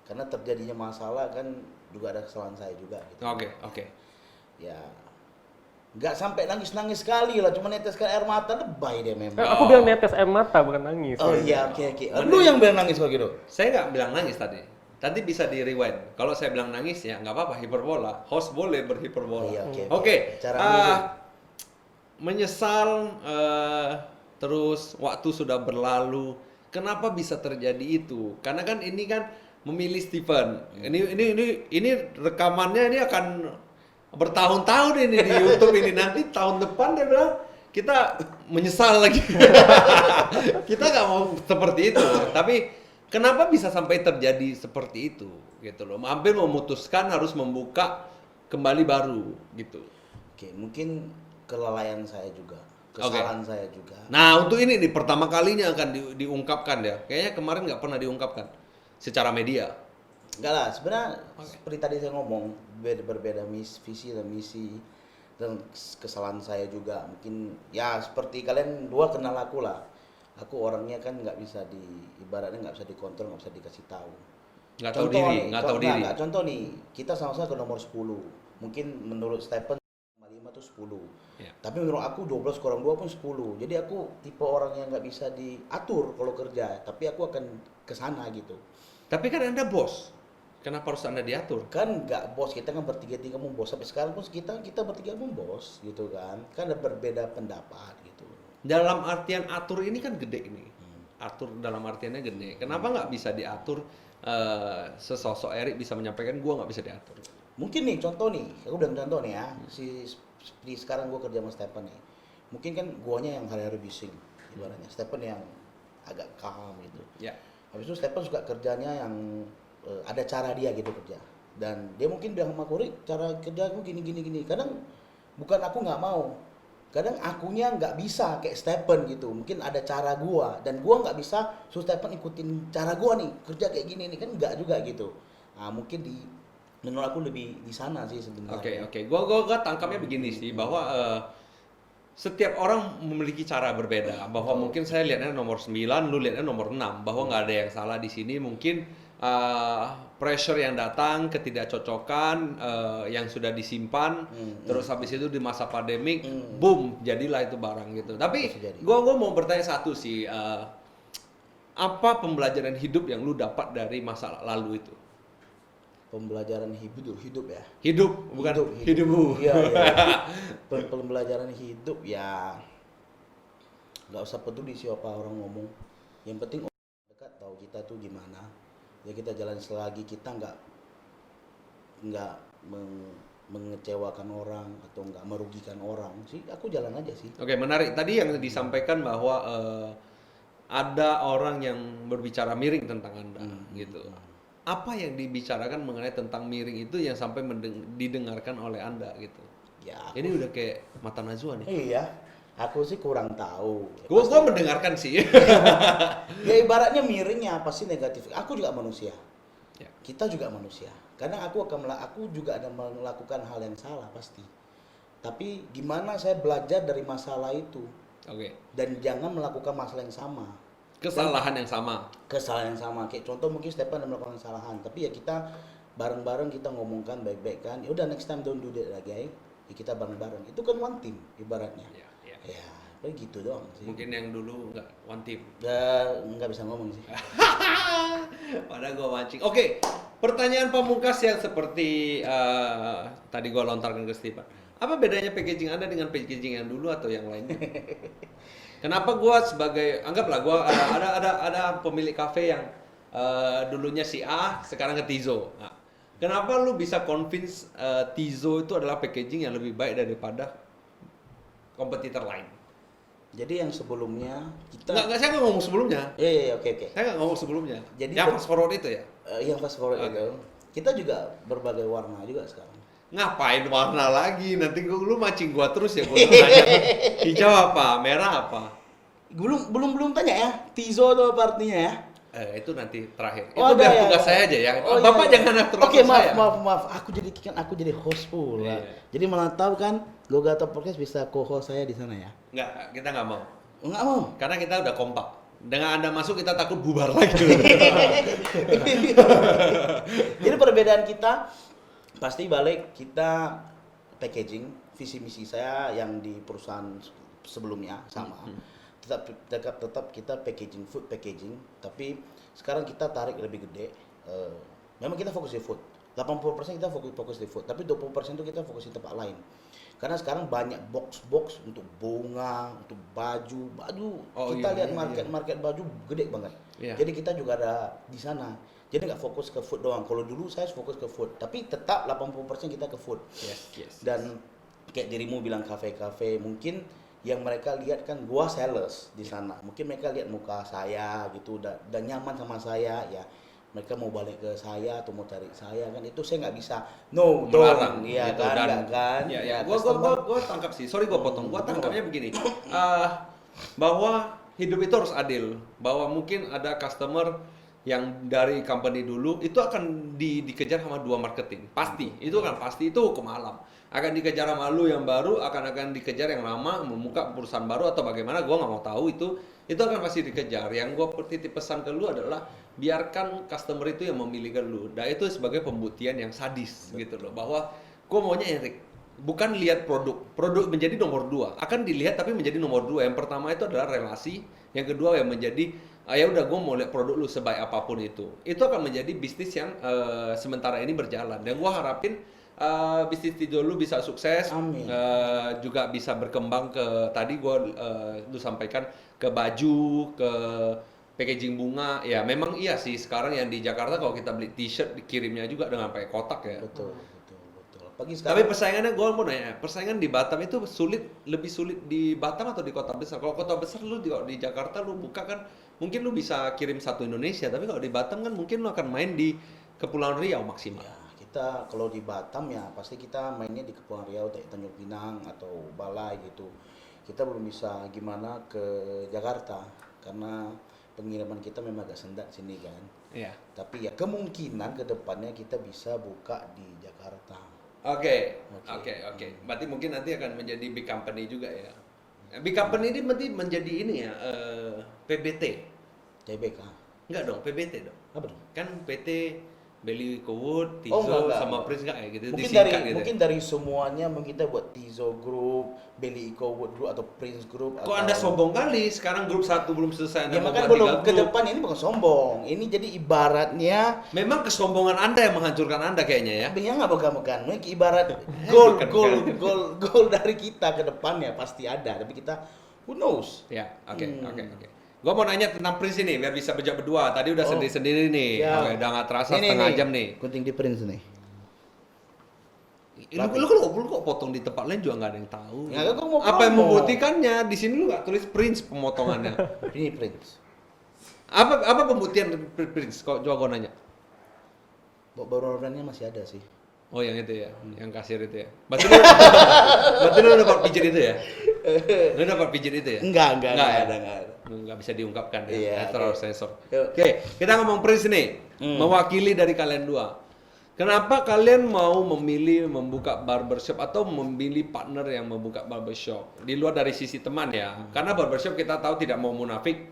Karena terjadinya masalah kan juga ada kesalahan saya juga gitu. Oke. Ya Nggak sampai nangis-nangis sekali lah, cuma neteskan air mata, lebay dia memang. Aku bilang netes air mata bukan nangis. Oh iya, oke. Lu yang bilang nangis kalau gitu? Saya nggak bilang nangis tadi. Tadi bisa di rewind. Kalau saya bilang nangis ya nggak apa-apa, hiperbola. Host boleh berhiperbola. Oh, iya, Oke. oke. Cara Menyesal terus waktu sudah berlalu. Kenapa bisa terjadi itu? Karena kan ini kan memilih Stephen. Ini rekamannya ini akan bertahun-tahun ini di YouTube ini, nanti tahun depan dia bilang kita menyesal lagi. Kita nggak mau seperti itu. Tapi kenapa bisa sampai terjadi seperti itu gitu loh? Hampir memutuskan harus membuka kembali baru gitu. Oke, mungkin kelalaian saya juga, kesalahan saya juga. Nah, untuk ini nih pertama kalinya akan diungkapkan ya. Kayaknya kemarin nggak pernah diungkapkan secara media. Enggak lah, sebenarnya seperti tadi saya ngomong, berbeda visi dan misi, dan kesalahan saya juga. Mungkin ya seperti kalian dua kenal aku lah. Aku orangnya kan nggak bisa ibaratnya nggak bisa dikontrol, nggak bisa dikasih tahu. Nggak tahu diri, nggak tahu diri. Contoh nih, kita sama-sama ke nomor 10. Mungkin menurut Stephen 5 itu 10. Ya. Tapi menurut aku 12 kurang 2 pun 10. Jadi aku tipe orang yang nggak bisa diatur kalau kerja, tapi aku akan ke sana gitu. Tapi kan Anda bos. Kenapa harus Anda diatur? Kan nggak bos, kita kan bertiga-tiga pun bos. Sampai sekarang pun kita bertiga pun bos gitu kan. Kan ada berbeda pendapat gitu. Dalam artian atur ini kan gede ini. Atur dalam artiannya gede. Kenapa nggak bisa diatur? Sesosok Erik bisa menyampaikan, gua nggak bisa diatur. Mungkin nih contoh nih, aku bilang contoh nih ya. Seperti sekarang gua kerja sama Stephen nih. Mungkin kan guanya yang hari-hari bising ibaratnya. Stephen yang agak calm gitu. Ya. Habis itu Stephen suka kerjanya yang ada cara dia gitu kerja, dan dia mungkin bilang sama Kori cara kerja aku gini. Kadang bukan aku nggak mau, kadang akunya nggak bisa kayak Stephen gitu. Mungkin ada cara gua dan gua nggak bisa suruh Stephen ikutin cara gua nih kerja kayak gini nih, kan nggak juga gitu. Nah mungkin menurut aku lebih di sana sih sebenarnya. Oke. Gua tangkapnya begini sih, bahwa setiap orang memiliki cara berbeda. Bahwa mungkin saya lihatnya nomor 9, lu lihatnya nomor 6. Bahwa nggak ada yang salah di sini. Mungkin pressure yang datang, ketidakcocokan yang sudah disimpan, terus habis itu di masa pandemik, boom, jadilah itu barang gitu. Tapi gua mau bertanya satu sih, apa pembelajaran hidup yang lu dapat dari masa lalu itu? Pembelajaran hidup ya. Hidup, bukan hidupmu. Iya. Pembelajaran hidup ya, nggak usah peduli siapa orang ngomong. Yang penting orang dekat tahu kita tuh gimana. Ya kita jalan selagi kita nggak mengecewakan orang atau nggak merugikan orang sih, aku jalan aja sih. Oke, menarik. Tadi yang disampaikan bahwa ada orang yang berbicara miring tentang Anda gitu. Apa yang dibicarakan mengenai tentang miring itu yang sampai didengarkan oleh Anda gitu? Ya. Ini udah kayak mata najwa nih. Iya. Aku sih kurang tahu. Gua mendengarkan sih. Ya ibaratnya miringnya pasti negatif. Aku juga manusia. Ya. Kita juga manusia. Kadang aku juga ada melakukan hal yang salah pasti. Tapi gimana saya belajar dari masalah itu? Oke. Dan jangan melakukan masalah yang sama. Kesalahan yang sama. Kesalahan yang sama. Kayak contoh mungkin Stephen ada melakukan kesalahan, tapi ya kita bareng-bareng kita ngomongkan baik-baik kan. Ya udah next time don't do that lagi. Ya kita bareng-bareng. Itu kan one team ibaratnya. Ya, gitu doang sih. Mungkin yang dulu nggak one team. Nggak bisa ngomong sih. Padahal gue mancing. Oke, pertanyaan pamungkas yang seperti tadi gue lontarkan ke Stephen. Apa bedanya packaging Anda dengan packaging yang dulu atau yang lainnya? Kenapa gue sebagai, anggaplah gue ada pemilik kafe yang dulunya si A, sekarang ke Tizo. Nah, kenapa lu bisa convince Tizo itu adalah packaging yang lebih baik daripada kompetitor lain? Jadi yang sebelumnya kita saya nggak ngomong sebelumnya. Iya, oke. Saya nggak ngomong sebelumnya. Jadi yang fast forward itu ya? Yang fast forward itu. Kita juga berbagai warna juga sekarang. Ngapain warna lagi? Nanti lu mancing gua terus ya, gua tanya. Hijau apa? Merah apa? Belum tanya ya. Tizo itu apa artinya ya? Itu nanti terakhir. Oh, itu biar ya, tugas ya. saya aja ya. Oh, Bapak iya. jangan atur Oke, saya. maaf. Aku jadi host pula. Iya. Jadi malah tahu kan, Gogata Podcast bisa co-host saya di sana ya. Enggak, kita nggak mau. Enggak mau. Karena kita udah kompak. Dengan Anda masuk kita takut bubar lagi. Jadi perbedaan kita pasti balik kita packaging visi misi saya yang di perusahaan sebelumnya sama. Tetap kita food packaging, tapi sekarang kita tarik lebih gede. Memang kita fokus di food. 80% kita fokus di food, tapi 20% itu kita fokus di tempat lain. Karena sekarang banyak box untuk bunga, untuk baju. Kita lihat market baju gede banget. Iya. Jadi kita juga ada di sana. Jadi nggak fokus ke food doang. Kalau dulu saya fokus ke food, tapi tetap 80% kita ke food. Yes. Dan kayak dirimu bilang kafe-kafe, mungkin yang mereka lihat kan gua sales di sana. Mungkin mereka lihat muka saya gitu, dan nyaman sama saya ya. Mereka mau balik ke saya atau mau cari saya kan, itu saya nggak bisa Melarang, ya gitu, kan, dan nggak kan. ya, gua tangkap sih, sorry gua potong, gua tangkapnya begini, bahwa hidup itu harus adil, bahwa mungkin ada customer yang dari company dulu itu akan dikejar sama dua marketing, pasti, itu hukum alam, akan dikejar sama lu yang baru, akan dikejar yang lama, membuka perusahaan baru atau bagaimana, gua nggak mau tahu itu akan pasti dikejar. Yang gua titip pesan ke lu adalah biarkan customer itu yang memilih ke lu. Dan itu sebagai pembuktian yang sadis gitu loh, bahwa gua maunya Erik bukan lihat produk menjadi nomor 2, akan dilihat tapi menjadi nomor 2. Yang pertama itu adalah relasi, yang kedua yang menjadi ya udah gue mau lihat produk lu sebaik apapun itu akan menjadi bisnis yang sementara ini berjalan. Dan gua harapin bisnis Tijo lu bisa sukses. Amin. Juga bisa berkembang ke tadi lu sampaikan ke baju, ke packaging bunga. Ya memang iya sih, sekarang yang di Jakarta kalau kita beli t-shirt dikirimnya juga dengan pakai kotak ya. Betul. Pagi Tapi sekarang persaingannya gue mau nanya, persaingan di Batam itu lebih sulit di Batam atau di kota besar? Kalau kota besar di Jakarta lu buka kan mungkin lu bisa kirim satu Indonesia, tapi kalau di Batam kan mungkin lu akan main di Kepulauan Riau maksimal. ya, kita kalau di Batam ya pasti kita mainnya di Kepulauan Riau, Tanjung Pinang atau Balai gitu. Kita belum bisa gimana ke Jakarta karena pengiriman kita memang agak sendat sini kan. Iya. Tapi ya kemungkinan ke depannya kita bisa buka di Jakarta. Oke. Berarti mungkin nanti akan menjadi big company juga ya. Big company ini berarti menjadi ini ya, PBT. TBK. Enggak dong, PBT dong. Apa dong? Kan PT Beli Wood, Tizo, enggak. sama Prince enggak ya gitu, Mungkin disingkat gitu. mungkin dari semuanya mungkin kita buat Tizo Group, Beli Wood Group atau Prince Group. Kok Anda sombong kali? Sekarang grup 1 belum selesai, Ya Anda mau makanya buat belum 3 ke grup. depan, ini bukan sombong. Ini jadi ibaratnya Memang kesombongan Anda yang menghancurkan Anda kayaknya ya. ya nggak bukan. Ini ibarat goal dari kita ke depannya pasti ada. Tapi kita who knows? Ya, oke. Gua mau nanya tentang Prince ini biar bisa bejak berdua. Tadi udah sendiri-sendiri nih. Ya. Oke, udah nggak terasa setengah jam nih. Gunting di Prince nih. Lu kok potong di tempat lain juga nggak ada yang tahu. Ya, gua mau Apa yang promo. membuktikannya? Di sini lu nggak tulis Prince pemotongannya. Ini Prince. Apa pembuktian Prince? Kok coba gua nanya. Baru-barunya masih ada sih. Oh yang itu ya, yang kasir itu ya. Berarti lu dapat pijit itu ya? Lu dapat pijit itu ya? Enggak ya? ada. Nggak bisa diungkapkan ya. Iya, Terlalu oke. sensor. Yuk. Oke, kita ngomong Prince nih. Mewakili dari kalian dua. Kenapa kalian mau memilih membuka barbershop atau memilih partner yang membuka barbershop? Di luar dari sisi teman ya. Karena barbershop kita tahu tidak mau munafik,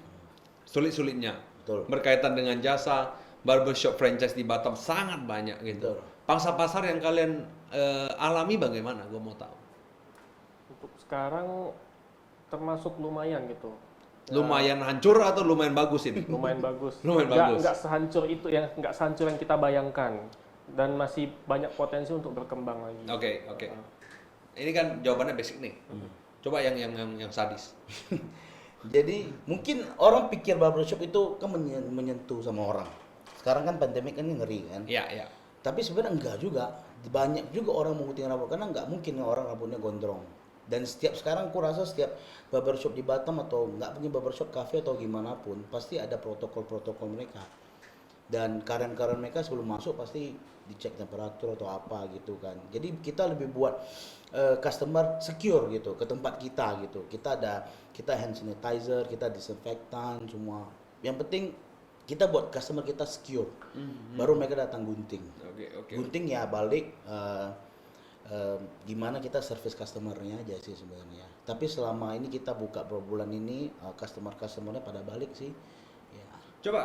sulit-sulitnya. Betul. Berkaitan dengan jasa, barbershop franchise di Batam sangat banyak gitu. Betul. Pangsa pasar yang kalian alami bagaimana? Gue mau tahu. Untuk sekarang termasuk lumayan gitu. Lumayan hancur atau lumayan bagus ini? Lumayan bagus. Lumayan bagus. Nggak sehancur itu ya, nggak sehancur yang kita bayangkan. Dan masih banyak potensi untuk berkembang lagi. Oke. Ini kan jawabannya basic nih. Coba yang sadis. Jadi mungkin orang pikir barbershop itu kan menyentuh sama orang. Sekarang kan pandemik kan ngeri kan. Iya. Tapi sebenarnya enggak juga. Banyak juga orang menggunting rambut karena enggak mungkin orang rambutnya gondrong. Dan sekarang aku rasa setiap barbershop di Batam atau enggak punya barbershop cafe atau gimana pun pasti ada protokol mereka. Dan karen mereka sebelum masuk pasti dicek temperatur atau apa gitu kan. Jadi kita lebih buat customer secure gitu ke tempat kita gitu. Kita hand sanitizer, kita disinfektan semua. Yang penting kita buat customer kita secure. Baru mereka datang gunting. Oke. Gunting ya balik gimana kita service customernya aja sih sebenarnya. Tapi selama ini kita buka beberapa bulan ini customernya pada balik sih. Ya. Coba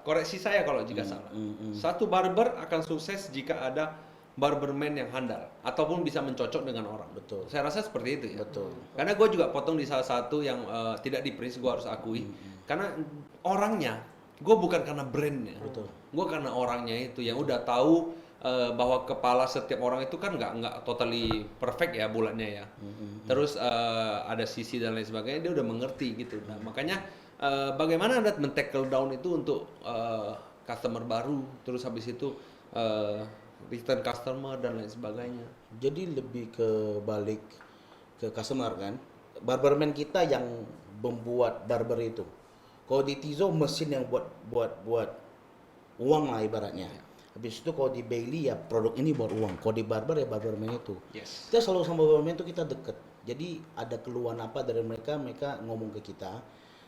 koreksi saya kalau jika salah. Satu barber akan sukses jika ada barberman yang handal ataupun bisa mencocok dengan orang. Betul. Saya rasa seperti itu ya. Betul. Karena gue juga potong di salah satu yang tidak di Prince, gue harus akui. Karena orangnya, gue bukan karena brandnya. Betul. Gue karena orangnya itu yang udah tahu bahwa kepala setiap orang itu kan nggak totally perfect ya bulatnya ya. Terus ada sisi dan lain sebagainya, dia udah mengerti gitu. Nah makanya bagaimana Anda men-tackle down itu untuk customer baru, terus habis itu return customer dan lain sebagainya. Jadi lebih ke balik ke customer kan. Barberman kita yang membuat barber itu. Kalau di Tizo mesin yang buat uang lah ibaratnya. Habis itu kalau di Bailey ya produk ini buat uang. Kalau di barber ya barberman itu. Yes. Kita selalu sama barberman itu kita deket. Jadi ada keluhan apa dari mereka ngomong ke kita.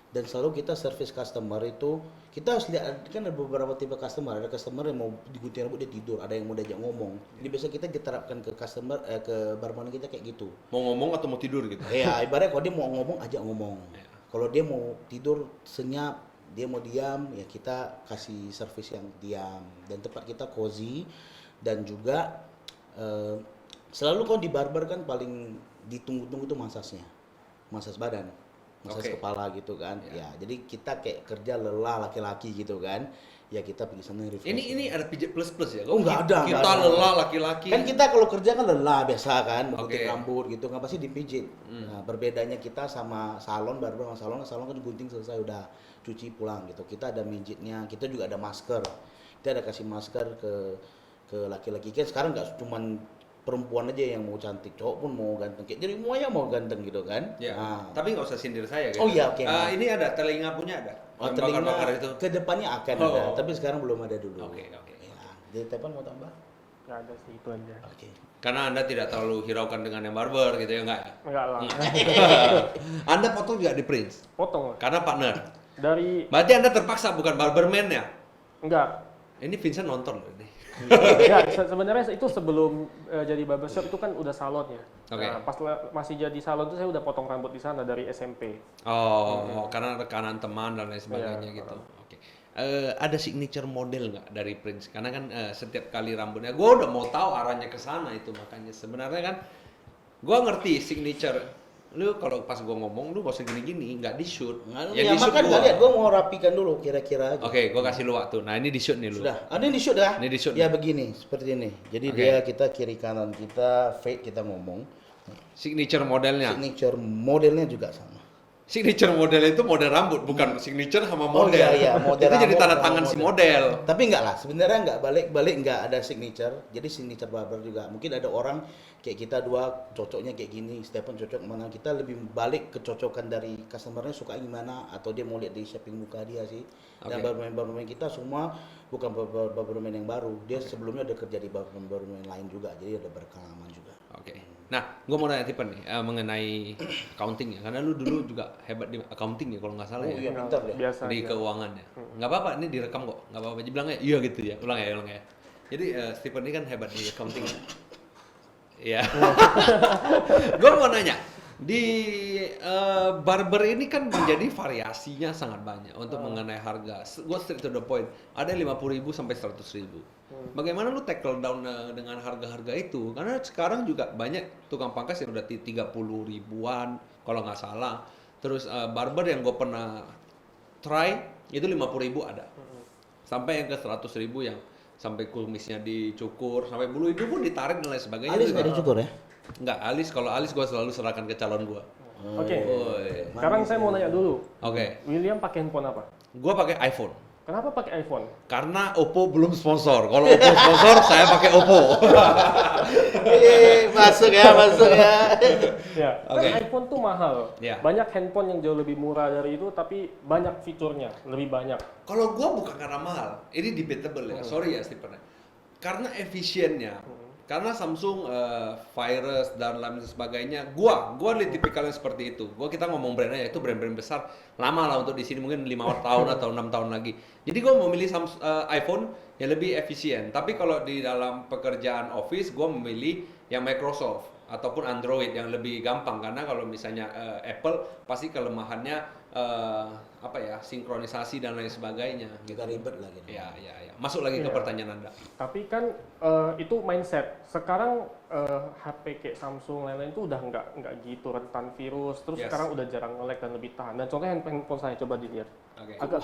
Dan selalu kita service customer itu kita harus lihat kan ada beberapa tipe customer. Ada customer yang mau digunting rambut dia tidur, ada yang mau diajak ngomong. Jadi biasa kita diterapkan ke customer ke barberman kita kayak gitu. Mau ngomong atau mau tidur gitu. Ya ibaratnya kalau dia mau ngomong ajak ngomong. Kalau dia mau tidur senyap, dia mau diam ya kita kasih service yang diam, dan tempat kita cozy. Dan juga selalu kalau di barber kan paling ditunggu-tunggu tuh masasnya, masas badan, masas kepala gitu kan. Ya jadi kita kayak kerja lelah laki-laki gitu kan, ya kita pergi sana refresh. Ini ada pijat plus ya? Oh nggak ada. Kita nggak ada. lelah laki-laki. Kan kita kalau kerja kan lelah biasa kan, gunting rambut gitu, nggak pasti dipijit. Nah, berbedanya kita sama salon, barber sama salon kan gunting selesai udah cuci pulang gitu. Kita ada mijitnya, kita juga ada masker. Kita ada kasih masker ke laki-laki kan. Sekarang nggak cuman perempuan aja yang mau cantik, cowok pun mau ganteng. Kayak jadi semuanya mau ganteng gitu kan. Ya. Nah. Tapi nggak usah sindir saya gitu. Oh iya, oke. Ini ada telinga punya ada. Oh, Yang telinga bakar-bakar itu. ke depannya akan ada, tapi sekarang belum ada dulu. Oke. Ya. Jadi Tepan mau tambah? Nggak ada sih, itu aja. Oke. Karena Anda tidak terlalu hiraukan dengan yang barber gitu ya enggak? Enggak lah. Anda potong juga di Prince Potong lah. karena partner. Dari Berarti Anda terpaksa bukan barberman ya? enggak. Ini Vincent nonton loh ini. Ya, sebenarnya itu sebelum jadi barbershop itu kan udah salon ya. Oke. Nah, pas masih jadi salon itu saya udah potong rambut di sana dari SMP. Oh, karena rekanan teman dan lain sebagainya Iya, gitu. Oke. Ada signature model nggak dari Prince? Karena kan setiap kali rambutnya, gue udah mau tahu arahnya ke sana itu makanya sebenarnya kan, gue ngerti signature. Lu kalau pas gue ngomong, lu gak usah gini-gini, nggak di shoot. Ya, makan nggak lihat, gue mau rapikan dulu kira-kira aja. Oke, gue kasih lu waktu. Nah ini di shoot nih lu. Sudah, ada di shoot dah. Ini di shoot Ya nih. begini, seperti ini. Jadi Oke. dia kita kiri kanan kita fade kita ngomong. Signature modelnya. Signature modelnya juga sama. Signature model itu model rambut, bukan signature sama Oh, model. iya, model itu jadi rambut tanda sama tangan si model. model. Tapi enggak lah, sebenarnya enggak balik enggak ada signature. Jadi signature barber juga. Mungkin ada orang kayak kita dua cocoknya kayak gini, Stephen cocok mana. Kita lebih balik kecocokan dari customernya suka gimana atau dia mau lihat di shaping muka dia sih. Dan barberman kita semua bukan barberman yang baru. Dia sebelumnya udah kerja di barberman lain juga. Jadi ada berpengalaman juga. Oke. Nah, gue mau nanya Tipen nih mengenai accounting ya, karena lu dulu juga hebat di accounting ya kalau nggak salah Oh, ya. iya. Pintar deh. Biasa Di aja. keuangan ya. Nggak apa-apa, ini direkam kok. Nggak apa-apa. Jadi bilangnya iya gitu ya. Ulang ya. Jadi Stephen ini kan hebat di accounting ya. Iya. Gue mau nanya, di barber ini kan menjadi variasinya sangat banyak untuk mengenai harga. Gue straight to the point. Ada 50.000 sampai 100.000. Bagaimana lu tackle down dengan harga-harga itu? Karena sekarang juga banyak tukang pangkas yang udah 30 ribuan kalau nggak salah. Terus barber yang gue pernah try itu 50.000 ada. Sampai yang ke 100.000 yang sampai kumisnya dicukur, sampai bulu hidung pun ditarik dan lain sebagainya. Alis Itu nggak kan. dicukur ya? Enggak, alis. Kalau alis gue selalu serahkan ke calon gue. Oke. Woi. Sekarang saya mau nanya dulu. Oke, William pakai handphone apa? gue pakai iPhone. Kenapa pakai iPhone? Karena Oppo belum sponsor. Kalau Oppo sponsor, saya pakai Oppo. Masuk ya. Ya, Oke. kan iPhone tuh mahal. Ya. Banyak handphone yang jauh lebih murah dari itu, tapi banyak fiturnya, lebih banyak. Kalau gue bukan karena mahal, ini debatable ya. Sorry ya Stephen. Karena efisiennya. Karena Samsung virus dan lain sebagainya, gua di tipikal yang seperti itu. Kita ngomong brand aja, itu brand-brand besar lama lah untuk di sini mungkin 5 tahun atau 6 tahun lagi. Jadi gua memilih iPhone yang lebih efisien. Tapi kalau di dalam pekerjaan office, gua memilih yang Microsoft ataupun Android yang lebih gampang, karena kalau misalnya Apple pasti kelemahannya apa ya, sinkronisasi dan lain sebagainya. Juga ribet lagi. Ya. Masuk lagi ke Iya. pertanyaan Anda. Tapi kan itu mindset. Sekarang HP kayak Samsung lain-lain itu udah nggak gitu rentan virus. Terus Yes. sekarang udah jarang nge-lag dan lebih tahan. Dan contohnya handphone saya coba dilihat. Oke. Agak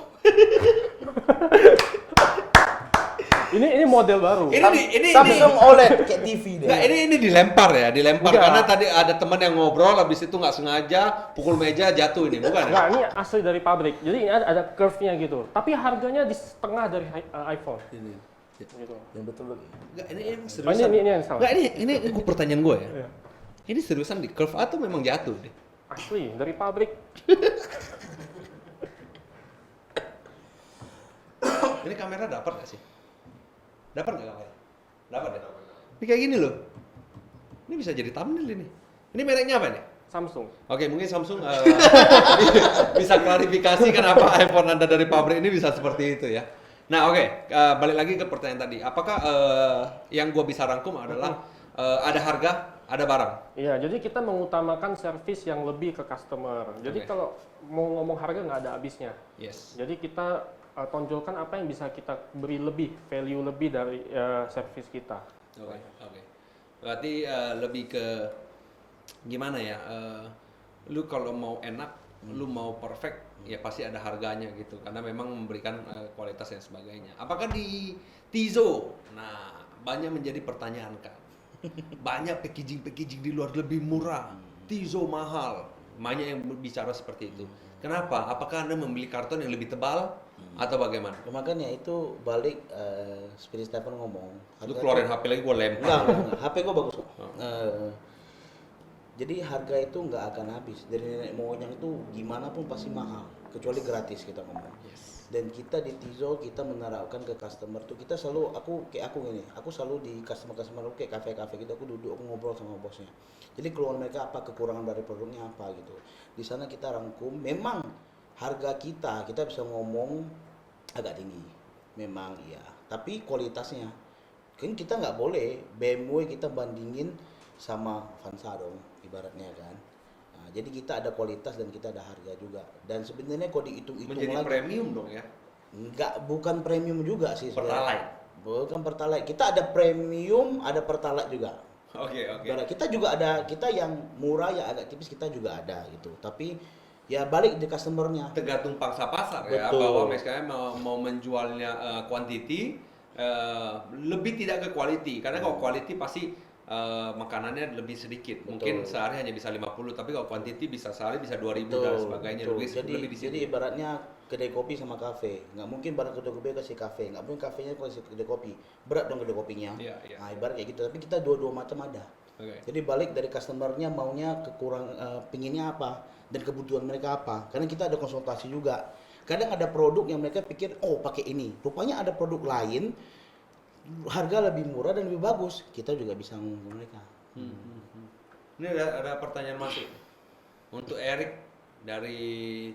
ini model baru. Ini Samsung OLED kayak TV deh. Nggak, ini dilempar Enggak. karena tadi ada teman yang ngobrol, habis itu nggak sengaja pukul meja jatuh ini, bukan? Enggak, ini asli dari pabrik. Jadi ini ada curve-nya gitu. Tapi harganya di setengah dari iPhone. Ini. Gitu. Yang betul lagi. Nggak, ini Oh, seriusan. ini yang salah. Nggak, ini gua pertanyaan gue ya. Iya. Ini seriusan di curve atau memang jatuh deh? Asli dari pabrik. Ini kamera dapat nggak sih? Dapat nggak kamera? Dapat ya? Ini kayak gini loh. Ini bisa jadi thumbnail ini. Ini mereknya apa nih? Samsung. Oke, mungkin Samsung bisa klarifikasi kenapa iPhone Anda dari pabrik ini bisa seperti itu ya. Nah, oke, balik lagi ke pertanyaan tadi. Apakah yang gua bisa rangkum adalah ada harga, ada barang? Iya, jadi kita mengutamakan servis yang lebih ke customer. Jadi Oke. kalau mau ngomong harga nggak ada habisnya. Yes. Jadi kita tonjolkan apa yang bisa kita beri lebih, value lebih dari servis kita. Oke. Berarti lebih ke gimana ya? Lu kalau mau enak, lu mau perfect, ya pasti ada harganya gitu. Karena memang memberikan kualitas dan sebagainya. Apakah di Tizo? Nah, banyak menjadi pertanyaan kan. Banyak packaging di luar lebih murah, Tizo mahal. Banyak yang bicara seperti itu. Kenapa? Apakah Anda memilih karton yang lebih tebal atau bagaimana? Ya, makanya itu balik seperti Stephen ngomong. Lu harga keluarin tuh- HP lagi gua lempar. Enggak. HP gua bagus kok. Oh. Jadi harga itu nggak akan habis. Dari nenek moyang itu gimana pun pasti mahal, kecuali gratis kita ngomong. Yes. Dan kita di Tizo kita menerapkan ke customer tuh kita selalu aku gini, aku selalu di customer aku kayak kafe gitu aku duduk aku ngobrol sama bosnya. Jadi keluhan mereka apa, kekurangan dari produknya apa gitu. Di sana kita rangkum. Memang harga kita bisa ngomong agak tinggi, memang iya. Tapi kualitasnya kan kita nggak boleh BMW kita bandingin sama Avanza dong ibaratnya kan. Nah, jadi kita ada kualitas dan kita ada harga juga. Dan sebenarnya kalau dihitung-hitung Menjadi lagi premium dong ya. bukan premium juga sih sebenarnya. Pertalite. Bukan Pertalite. Kita ada premium, ada Pertalite juga. Oke. Ibarat kita juga ada, kita yang murah ya agak tipis kita juga ada gitu. Tapi ya balik di customernya. Tergantung pangsa pasar ya, Betul. bahwa misalnya mau menjualnya quantity lebih tidak ke quality, karena kalau quality pasti makanannya lebih sedikit, mungkin Betul. sehari hanya bisa 50, tapi kalau quantity bisa sehari bisa 2000 dan sebagainya, betul. lebih di situ. Jadi ibaratnya kedai kopi sama kafe, nggak mungkin barang kedai kopi kasih kafe, nggak mungkin kafenya kasih kedai kopi, berat dong kedai kopinya. Iya. Nah ibarat kayak gitu, tapi kita dua macam ada. Oke. Jadi balik dari customernya maunya pinginnya apa dan kebutuhan mereka apa. Karena kita ada konsultasi juga. Kadang ada produk yang mereka pikir oh pakai ini, rupanya ada produk lain harga lebih murah dan lebih bagus. Kita juga bisa ngomong mereka. Ini ada pertanyaan masuk untuk Erik dari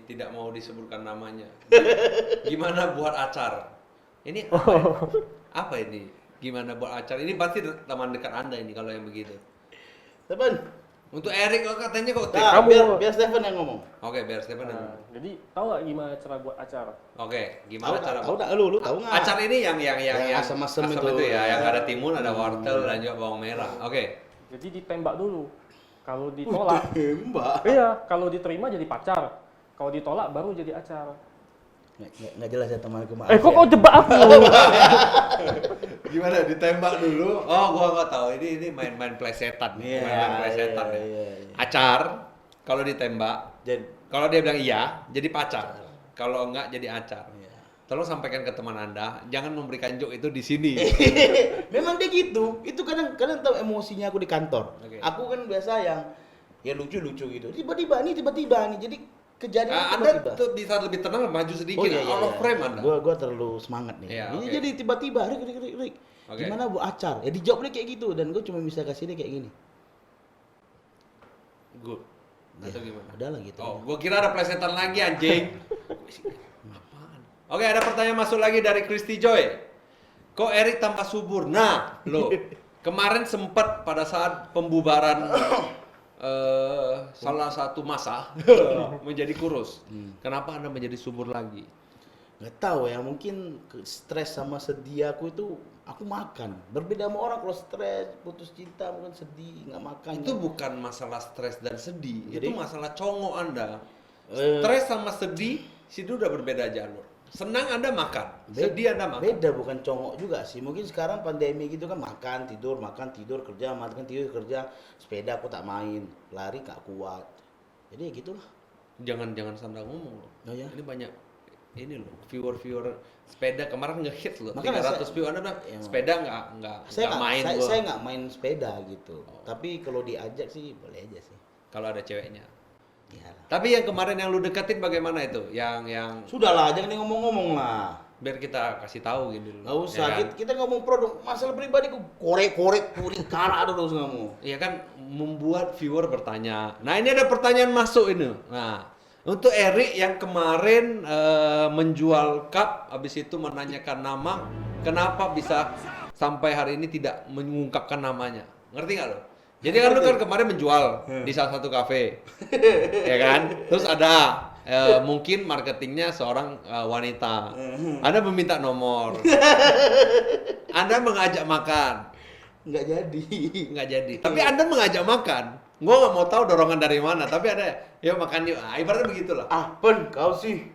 tidak mau disebutkan namanya. Gimana buat acar? Ini apa? Apa ini? Gimana buat acar? Ini pasti teman dekat Anda ini kalau yang begitu. Stephen, Untuk Erik kok katanya kok tip. nah, Kamu- biar Stephen yang ngomong. Oke, biar Stephen yang Nah, jadi tahu nggak gimana cara buat acar? Oke, gimana cara Tahu tak lu tahu nggak? acar ini yang asam-asam itu. ya, yang Ya. ada timun, ada wortel dan juga bawang merah. Oke. Jadi ditembak dulu. Kalau ditolak, Mbak. iya. Kalau diterima jadi pacar. Kalau ditolak baru jadi acar. Nggak jelas ya temanku maaf. Kok ya. kau jebak aku? Gimana ditembak dulu? Oh, gua nggak tahu. Ini main plesetan. Iya, Main plesetan iya, ya. iya. Acar kalau ditembak, Jadi kalau dia bilang iya, jadi pacar. Kalau enggak jadi acar. iya. Tolong sampaikan ke teman Anda, jangan memberikan joke itu di sini. Memang dia gitu. Itu kadang tahu emosinya aku di kantor. Oke. Aku kan biasa yang ya lucu-lucu gitu. Tiba-tiba nih. Jadi kejadian Anda tiba-tiba. tuh bisa lebih tenang, maju sedikit. Out of frame Anda. Gua terlalu semangat nih. Iya, Ini oke. jadi tiba-tiba, Rik. Oke. Gimana bu acar? Ya dijawab dia kayak gitu dan gue cuma bisa kasih dia kayak gini. Good. Atau Ya, gimana? udah lah gitu. Oh, gua kira ada plesetan lagi anjing. Apaan? Oke, ada pertanyaan masuk lagi dari Christy Joy. Kok Erik tambah subur? Nah, lo kemarin sempat pada saat pembubaran salah satu masa menjadi kurus. Kenapa Anda menjadi subur lagi? Nggak tahu ya, mungkin stres sama sedih aku itu aku makan. Berbeda sama orang kalau stres, putus cinta, mungkin sedih, nggak makan. Itu bukan masalah stres dan sedih, Jadi? itu masalah congok Anda. Eh. Stres sama sedih, situ udah berbeda jalur. Senang Anda makan, sedih Anda makan. Beda, bukan congok juga sih. Mungkin sekarang pandemi gitu kan makan, tidur, kerja, makan, tidur, kerja. Sepeda aku tak main, lari nggak kuat. Jadi ya gitulah. Jangan Sandra ngomong loh. Oh ya? Ini banyak ini loh, viewer sepeda kemarin nge-hit loh. Makanya 300 view Anda bilang ya. sepeda nggak main gua. Saya nggak main sepeda gitu. Tapi kalau diajak sih boleh aja sih. Kalau ada ceweknya. Ya. Tapi yang kemarin yang lu deketin bagaimana itu? Yang Sudahlah, jangan ngomong-ngomong lah. biar kita kasih tahu gitu loh. Nggak usah, Ya kan? kita ngomong produk, masalah pribadi ku korek-korek kuring kara dulu kamu. Iya kan membuat viewer bertanya. Nah, ini ada pertanyaan masuk ini. Nah, untuk Erik yang kemarin menjual cup, habis itu menanyakan nama, kenapa bisa sampai hari ini tidak mengungkapkan namanya? Ngerti nggak lo? Jadi kan lu kan kemarin menjual di salah satu kafe, ya kan? Terus ada mungkin marketingnya seorang wanita. Anda meminta nomor, Anda mengajak makan, Nggak jadi. nggak jadi. Tapi Anda mengajak makan. Gua nggak mau tahu dorongan dari mana. Tapi ada, yuk makan yuk. Ah, ibaratnya begitulah. Ah, Pen, kau sih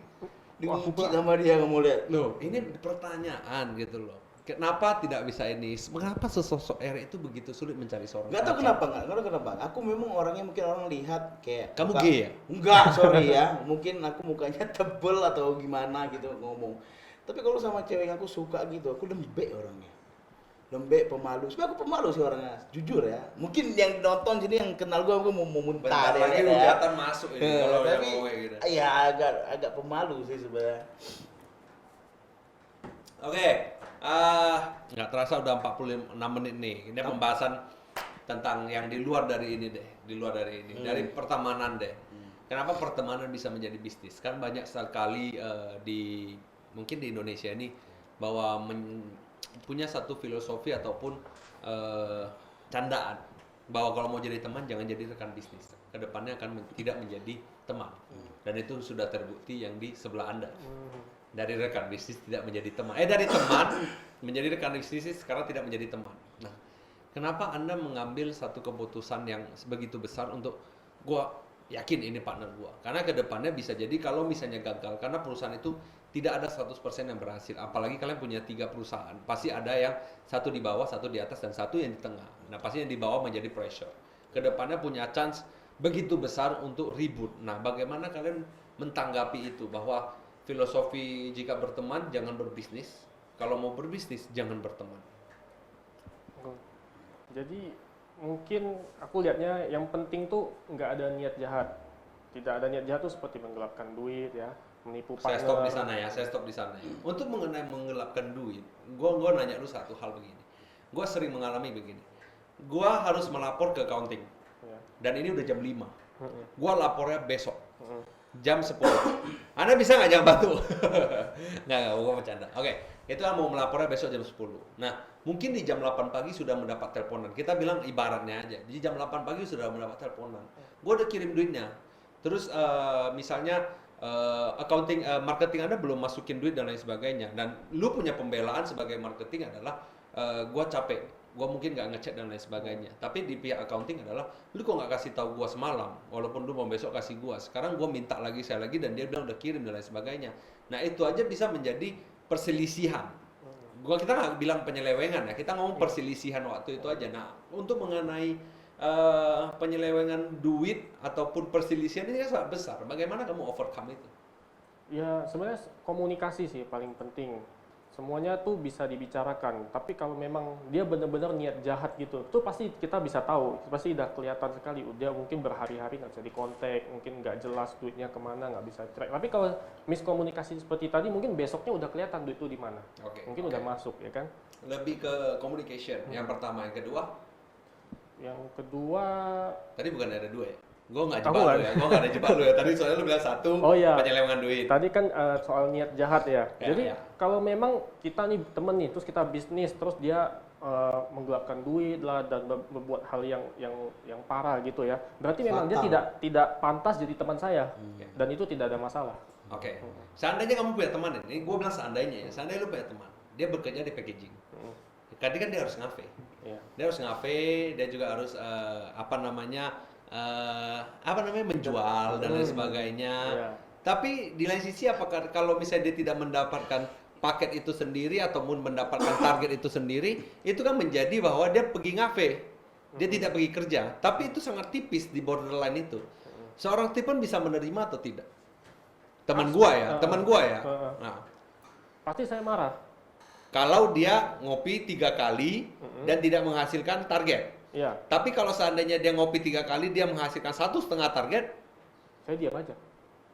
dikunci sama dia, kamu lihat. Loh, ini pertanyaan gitu loh. Kenapa tidak bisa ini? Mengapa sesosok Erik itu begitu sulit mencari seorang Nggak tahu pacar? nggak tahu kenapa. Aku memang orangnya mungkin orang lihat kayak Kamu muka- gay ya? Enggak, sorry ya. Mungkin aku mukanya tebel atau gimana gitu ngomong. Tapi kalau sama cewek yang aku suka gitu, aku lembek orangnya. Lembek, pemalu. Sebenarnya aku pemalu sih orangnya, jujur ya. Mungkin yang nonton sini yang kenal gue, aku mau muntah Bentar deh. lagi ya. hujatan masuk ini kalau yang Tapi kowe gitu. ya agak pemalu sih sebenarnya. Oke, nggak terasa udah 46 menit nih. Ini pembahasan tentang yang di luar dari ini deh, di luar dari ini, dari pertemanan deh. Kenapa pertemanan bisa menjadi bisnis? Kan banyak sekali mungkin di Indonesia ini bahwa punya satu filosofi ataupun candaan bahwa kalau mau jadi teman jangan jadi rekan bisnis. Kedepannya akan tidak menjadi teman. Dan itu sudah terbukti yang di sebelah Anda. Dari rekan bisnis tidak menjadi teman. Dari teman menjadi rekan bisnis sekarang tidak menjadi teman. Nah, kenapa Anda mengambil satu keputusan yang begitu besar untuk gua yakin ini partner gua? Karena kedepannya bisa jadi kalau misalnya gagal, karena perusahaan itu tidak ada 100% yang berhasil. Apalagi kalian punya 3 perusahaan. Pasti ada yang satu di bawah, satu di atas, dan satu yang di tengah. Nah, pasti yang di bawah menjadi pressure. Kedepannya punya chance begitu besar untuk ribut. Nah, bagaimana kalian mentanggapi itu? Bahwa filosofi jika berteman jangan berbisnis, kalau mau berbisnis jangan berteman. Jadi mungkin aku lihatnya yang penting tuh nggak ada niat jahat. Tidak ada niat jahat tuh seperti menggelapkan duit ya, menipu partner. Saya stop di sana ya, saya stop di sana ya. Untuk mengenai menggelapkan duit, gua nanya lu satu hal begini. Gua sering mengalami begini. Gua harus melapor ke accounting. Ya. Dan ini udah jam 5. Mm-mm. Gua lapornya besok. Mm-mm. Jam 10. Anda bisa nggak jangan bantu? Nggak, gua bercanda. Oke, itu mau melapornya besok jam 10. Nah, mungkin di jam 8 pagi sudah mendapat teleponan. Kita bilang ibaratnya aja, di jam 8 pagi sudah mendapat teleponan. Gua udah kirim duitnya. Terus misalnya accounting, marketing Anda belum masukin duit dan lain sebagainya. Dan lu punya pembelaan sebagai marketing adalah gua capek. Gua mungkin nggak ngecek dan lain sebagainya. Tapi di pihak accounting adalah, lu kok nggak kasih tahu gua semalam, walaupun lu mau besok kasih gua. Sekarang gua minta lagi, saya lagi, dan dia bilang udah kirim dan lain sebagainya. Nah, itu aja bisa menjadi perselisihan. Kita nggak bilang penyelewengan ya, kita ngomong perselisihan waktu itu aja. Nah, untuk mengenai penyelewengan duit ataupun perselisihan ini kan sangat besar. Bagaimana kamu overcome itu? Ya sebenarnya komunikasi sih paling penting. Semuanya tuh bisa dibicarakan. Tapi kalau memang dia benar-benar niat jahat gitu, tuh pasti kita bisa tahu. Pasti udah kelihatan sekali. Dia mungkin berhari-hari nggak bisa dikontak, mungkin nggak jelas duitnya kemana, nggak bisa track. Tapi kalau miskomunikasi seperti tadi, mungkin besoknya udah kelihatan duit itu di mana. Mungkin udah masuk, ya kan? Lebih ke communication. Yang pertama, yang kedua. Yang kedua, Tadi bukan ada dua ya? Gue nggak Kamu jebak kan? lu ya, gue nggak ada jebak lu ya. Tadi soalnya lu bilang satu, Oh, iya. penyelewengan duit. tadi kan soal niat jahat ya. Ya, Jadi ya. kalau memang kita nih temen nih, terus kita bisnis, terus dia menggelapkan duit lah dan berbuat hal yang parah gitu ya. Berarti memang dia Fatal. tidak pantas jadi teman saya dan itu tidak ada masalah. Oke. Seandainya kamu punya teman ini, gue bilang seandainya ya, seandainya lu punya teman, dia bekerja di packaging. Tadi kan dia harus ngafe. Iya. Dia harus ngafe, dia juga harus menjual dan lain sebagainya. Iya. Tapi di lain sisi apakah kalau misalnya dia tidak mendapatkan paket itu sendiri ataupun mendapatkan target itu sendiri, itu kan menjadi bahwa dia pergi ngafe. Dia tidak pergi kerja, tapi itu sangat tipis di borderline itu. Seorang Stephen bisa menerima atau tidak? Teman gua ya. Nah, Pasti saya marah. kalau dia ngopi 3 kali dan tidak menghasilkan target. Iya, Tapi kalau seandainya dia ngopi 3 kali, dia menghasilkan 1,5 target, saya diam aja.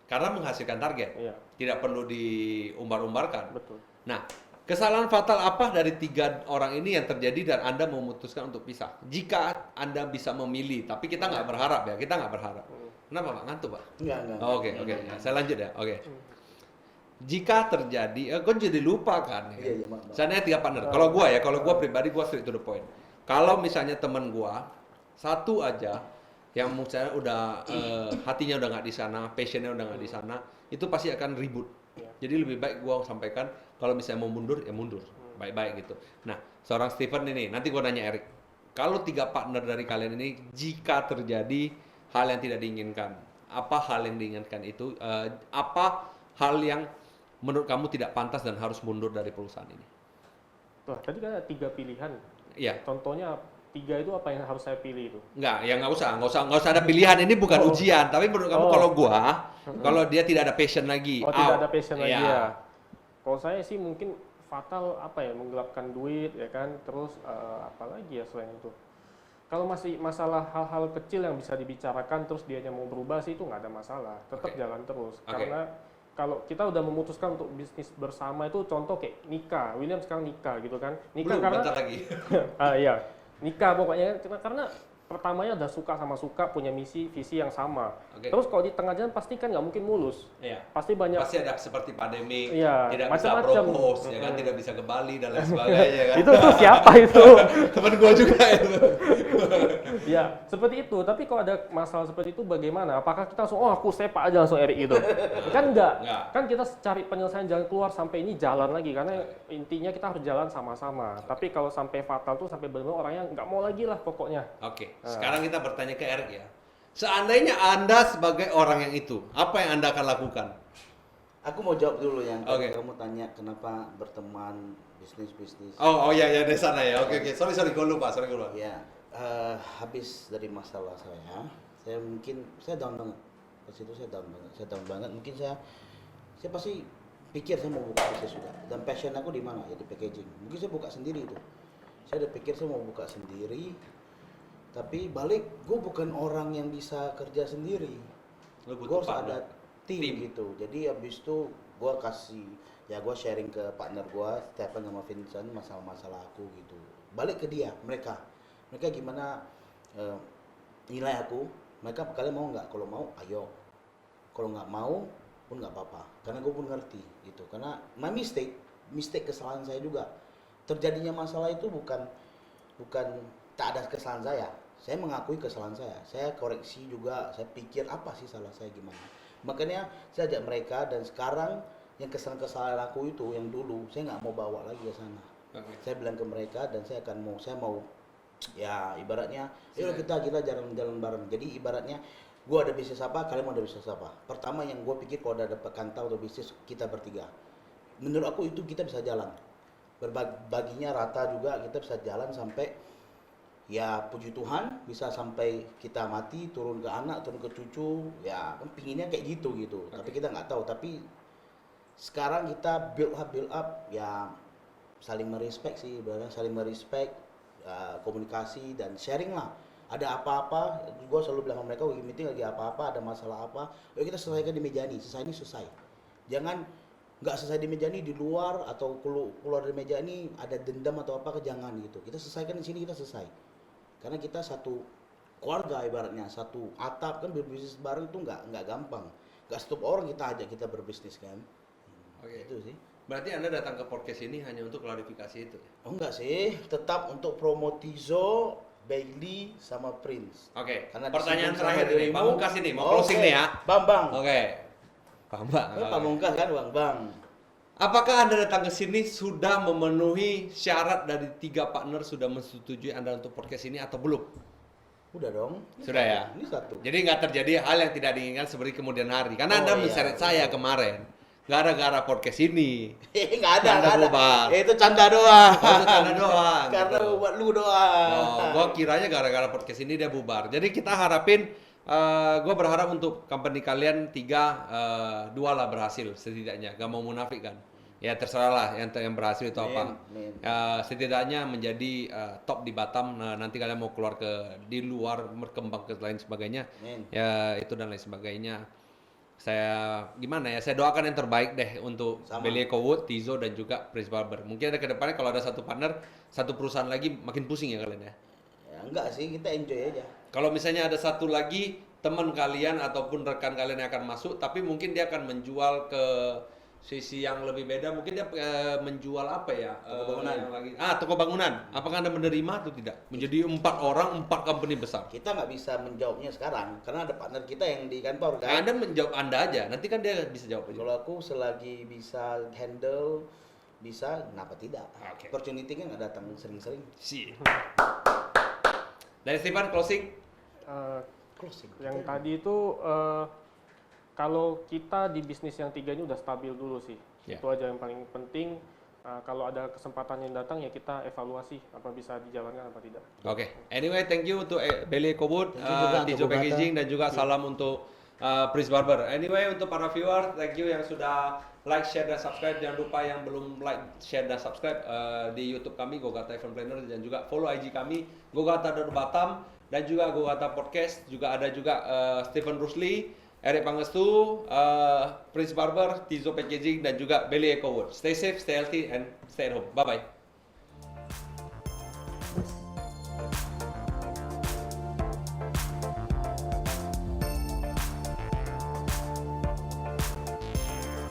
karena menghasilkan target. Iya, Tidak perlu diumbar-umbarkan. betul. Nah, kesalahan fatal apa dari 3 orang ini yang terjadi dan Anda memutuskan untuk pisah? Jika Anda bisa memilih, tapi kita nggak berharap ya, kita nggak berharap. Kenapa Pak? Ngantuk Pak? Enggak. Oh, Oke. Ya, saya lanjut ya. Oke. Jika terjadi, kau jadi lupa kan? Ya? Iya, maaf. Seandainya 3 partner. Kalau gua pribadi, gua straight to the point. Kalau misalnya teman gua satu aja yang misalnya udah hatinya udah nggak di sana, passionnya udah nggak di sana, itu pasti akan ribut. Jadi lebih baik gua sampaikan kalau misalnya mau mundur ya mundur, baik-baik gitu. Nah, seorang Stephen ini, nanti gua nanya Eric, kalau 3 partner dari kalian ini jika terjadi hal yang tidak diinginkan, apa hal yang diinginkan itu? Apa hal yang menurut kamu tidak pantas dan harus mundur dari perusahaan ini? Tuh, tadi kan ada 3 pilihan. Iya. Contohnya 3 itu apa yang harus saya pilih itu? Enggak, ya nggak usah ada pilihan. Ini bukan ujian, tapi menurut kamu kalau dia tidak ada passion lagi, Oh, tidak ada passion lagi Iya. ya. Kalau saya sih mungkin fatal apa ya, menggelapkan duit ya kan, terus apa lagi ya selain itu. Kalau masih masalah hal-hal kecil yang bisa dibicarakan terus dianya mau berubah sih itu nggak ada masalah, tetap Oke. jalan terus. Oke. Karena kalau kita udah memutuskan untuk bisnis bersama itu contoh kayak nikah, William sekarang nikah gitu kan, nikah Belum, karena bentar lagi. iya nikah pokoknya karena pertamanya udah suka punya visi yang sama. Oke. Terus kalau di tengah jalan pasti kan nggak mungkin mulus, Iya. pasti banyak Pasti ada seperti pandemi, Iya, tidak bisa macam-macam. propose, ya kan, tidak bisa ke Bali dan lain sebagainya kan. itu tuh siapa itu? Temen gua juga itu. Ya, seperti itu. Tapi kalau ada masalah seperti itu bagaimana? Apakah kita langsung, oh aku sepak aja langsung Eric gitu? Kan enggak. Enggak. Kan kita cari penyelesaian jalan keluar sampai ini jalan lagi. Karena intinya kita harus jalan sama-sama. Tapi kalau sampai fatal tuh sampai benar-benar orangnya nggak mau lagi lah pokoknya. Oke, sekarang kita bertanya ke Eric ya. Seandainya Anda sebagai orang yang itu, apa yang Anda akan lakukan? Aku mau jawab dulu yang Oke. kamu tanya kenapa berteman bisnis. Oh ya dari sana ya. Oke. Sorry gua lupa. Ya, habis dari masalah saya mungkin saya down banget. Pas itu saya down banget. Mungkin saya pasti pikir saya mau buka bisnis sudah. Dan passion aku di mana? Ya di packaging. Mungkin saya buka sendiri itu. Saya udah pikir saya mau buka sendiri. Tapi balik, gue bukan orang yang bisa kerja sendiri. Lu Gue butuh harus partner. ada tim gitu. Jadi habis itu gue gue sharing ke partner gue, Stephen sama Vincent masalah-masalah aku gitu. Balik ke mereka gimana nilai aku. Mereka kalian mau nggak? Kalau mau, ayo. Kalau nggak mau pun nggak apa-apa. Karena gue pun ngerti gitu. Karena my mistake kesalahan saya juga. Terjadinya masalah itu bukan tak ada kesalahan saya. Saya mengakui kesalahan saya. Saya koreksi juga. Saya pikir apa sih salah saya gimana. Makanya saya ajak mereka dan sekarang yang kesalahan aku itu yang dulu saya nggak mau bawa lagi ke sana. Oke. Saya bilang ke mereka dan saya mau ya ibaratnya yuk kita jalan bareng. Jadi ibaratnya gua ada bisnis apa, kalian mau ada bisnis apa. Pertama yang gue pikir kalau ada kantau atau bisnis kita bertiga. Menurut aku itu kita bisa jalan. Berbaginya rata juga kita bisa jalan sampai ya puji Tuhan bisa sampai kita mati turun ke anak turun ke cucu ya kan pinginnya kayak gitu tapi kita nggak tahu tapi sekarang kita build up ya saling merespek sih saling merespek komunikasi dan sharing lah ada apa-apa gue selalu bilang sama mereka lagi meeting lagi apa-apa ada masalah apa yuk kita selesaikan di meja ini selesai jangan nggak selesai di meja ini di luar atau keluar dari meja ini ada dendam atau apa jangan gitu kita selesaikan di sini kita selesai karena kita satu keluarga ibaratnya satu atap kan berbisnis bareng itu nggak gampang nggak setiap orang kita ajak kita berbisnis kan Oke. itu sih Berarti Anda datang ke podcast ini hanya untuk klarifikasi itu ya? Oh, enggak sih, tetap untuk promo Tizo, Bailey, sama Prince. Oke, Karena pertanyaan disinggung terakhir sama ini, dirimu. Pamungkas ini, mau Oke. closing nih ya. Bambang. Oke. Pambang. Pamungkas kan Bang. Apakah Anda datang ke sini sudah memenuhi syarat dari 3 partner sudah menyetujui Anda untuk podcast ini atau belum? Udah dong. Sudah ya? Ini satu. Jadi nggak terjadi hal yang tidak diinginkan seperti kemudian hari. Karena Oh, Anda iya. menseret saya kemarin. Gara-gara podcast ini. Nggak ada, Anda nggak ada. bubar. Itu canda doang. Oh, itu canda doang, Karena gitu. buat lu doang. Oh, gua kiranya gara-gara podcast ini dia bubar. Jadi kita harapin, gua berharap untuk company kalian 3, 2 lah berhasil setidaknya. Gak mau munafik kan? Ya terserah lah yang berhasil itu apa. Amin. Setidaknya menjadi top di Batam. Nanti kalian mau keluar ke di luar berkembang ke lain sebagainya. Amin. Ya itu dan lain sebagainya. Saya gimana ya? Saya doakan yang terbaik deh untuk Sama. Bailey Wood, Tizo dan juga Prince Barber. Mungkin ada ke depannya kalau ada satu partner, satu perusahaan lagi makin pusing ya kalian ya. Ya, enggak sih, kita enjoy aja. Kalau misalnya ada satu lagi teman kalian ataupun rekan kalian yang akan masuk, tapi mungkin dia akan menjual ke sisi yang lebih beda, mungkin dia menjual apa ya? Toko bangunan. Yang lagi, toko bangunan. Apakah Anda menerima atau tidak? Menjadi 4 orang, 4 company besar. Kita nggak bisa menjawabnya sekarang karena ada partner kita yang di kantor kan. Anda menjawab Anda aja, nanti kan dia bisa jawab aja. Kalau aku selagi bisa handle, bisa, kenapa tidak? Oke. Opportunity kan nggak datang sering-sering. Dari Stefan closing. Closing. Yang tadi itu kalau kita di bisnis yang 3 ini udah stabil dulu sih. Ya. Itu aja yang paling penting. Kalau ada kesempatan yang datang ya kita evaluasi apa bisa dijalankan apa tidak. Oke. Anyway, thank you untuk Bailey Wood, Thank you juga untuk Tizo Bogata. Packaging dan juga salam untuk Prince Barber. Anyway, untuk para viewer, thank you yang sudah like, share dan subscribe. Jangan lupa yang belum like, share dan subscribe di YouTube kami Gogata Event Planner dan juga follow IG kami Gogata.Batam dan juga Gogata Podcast. Juga ada juga Stephen Rusli, Eric Pangestu, Prince Barber, Tizo Packaging dan juga Bailey Wood. Stay safe, stay healthy and stay at home. Bye bye.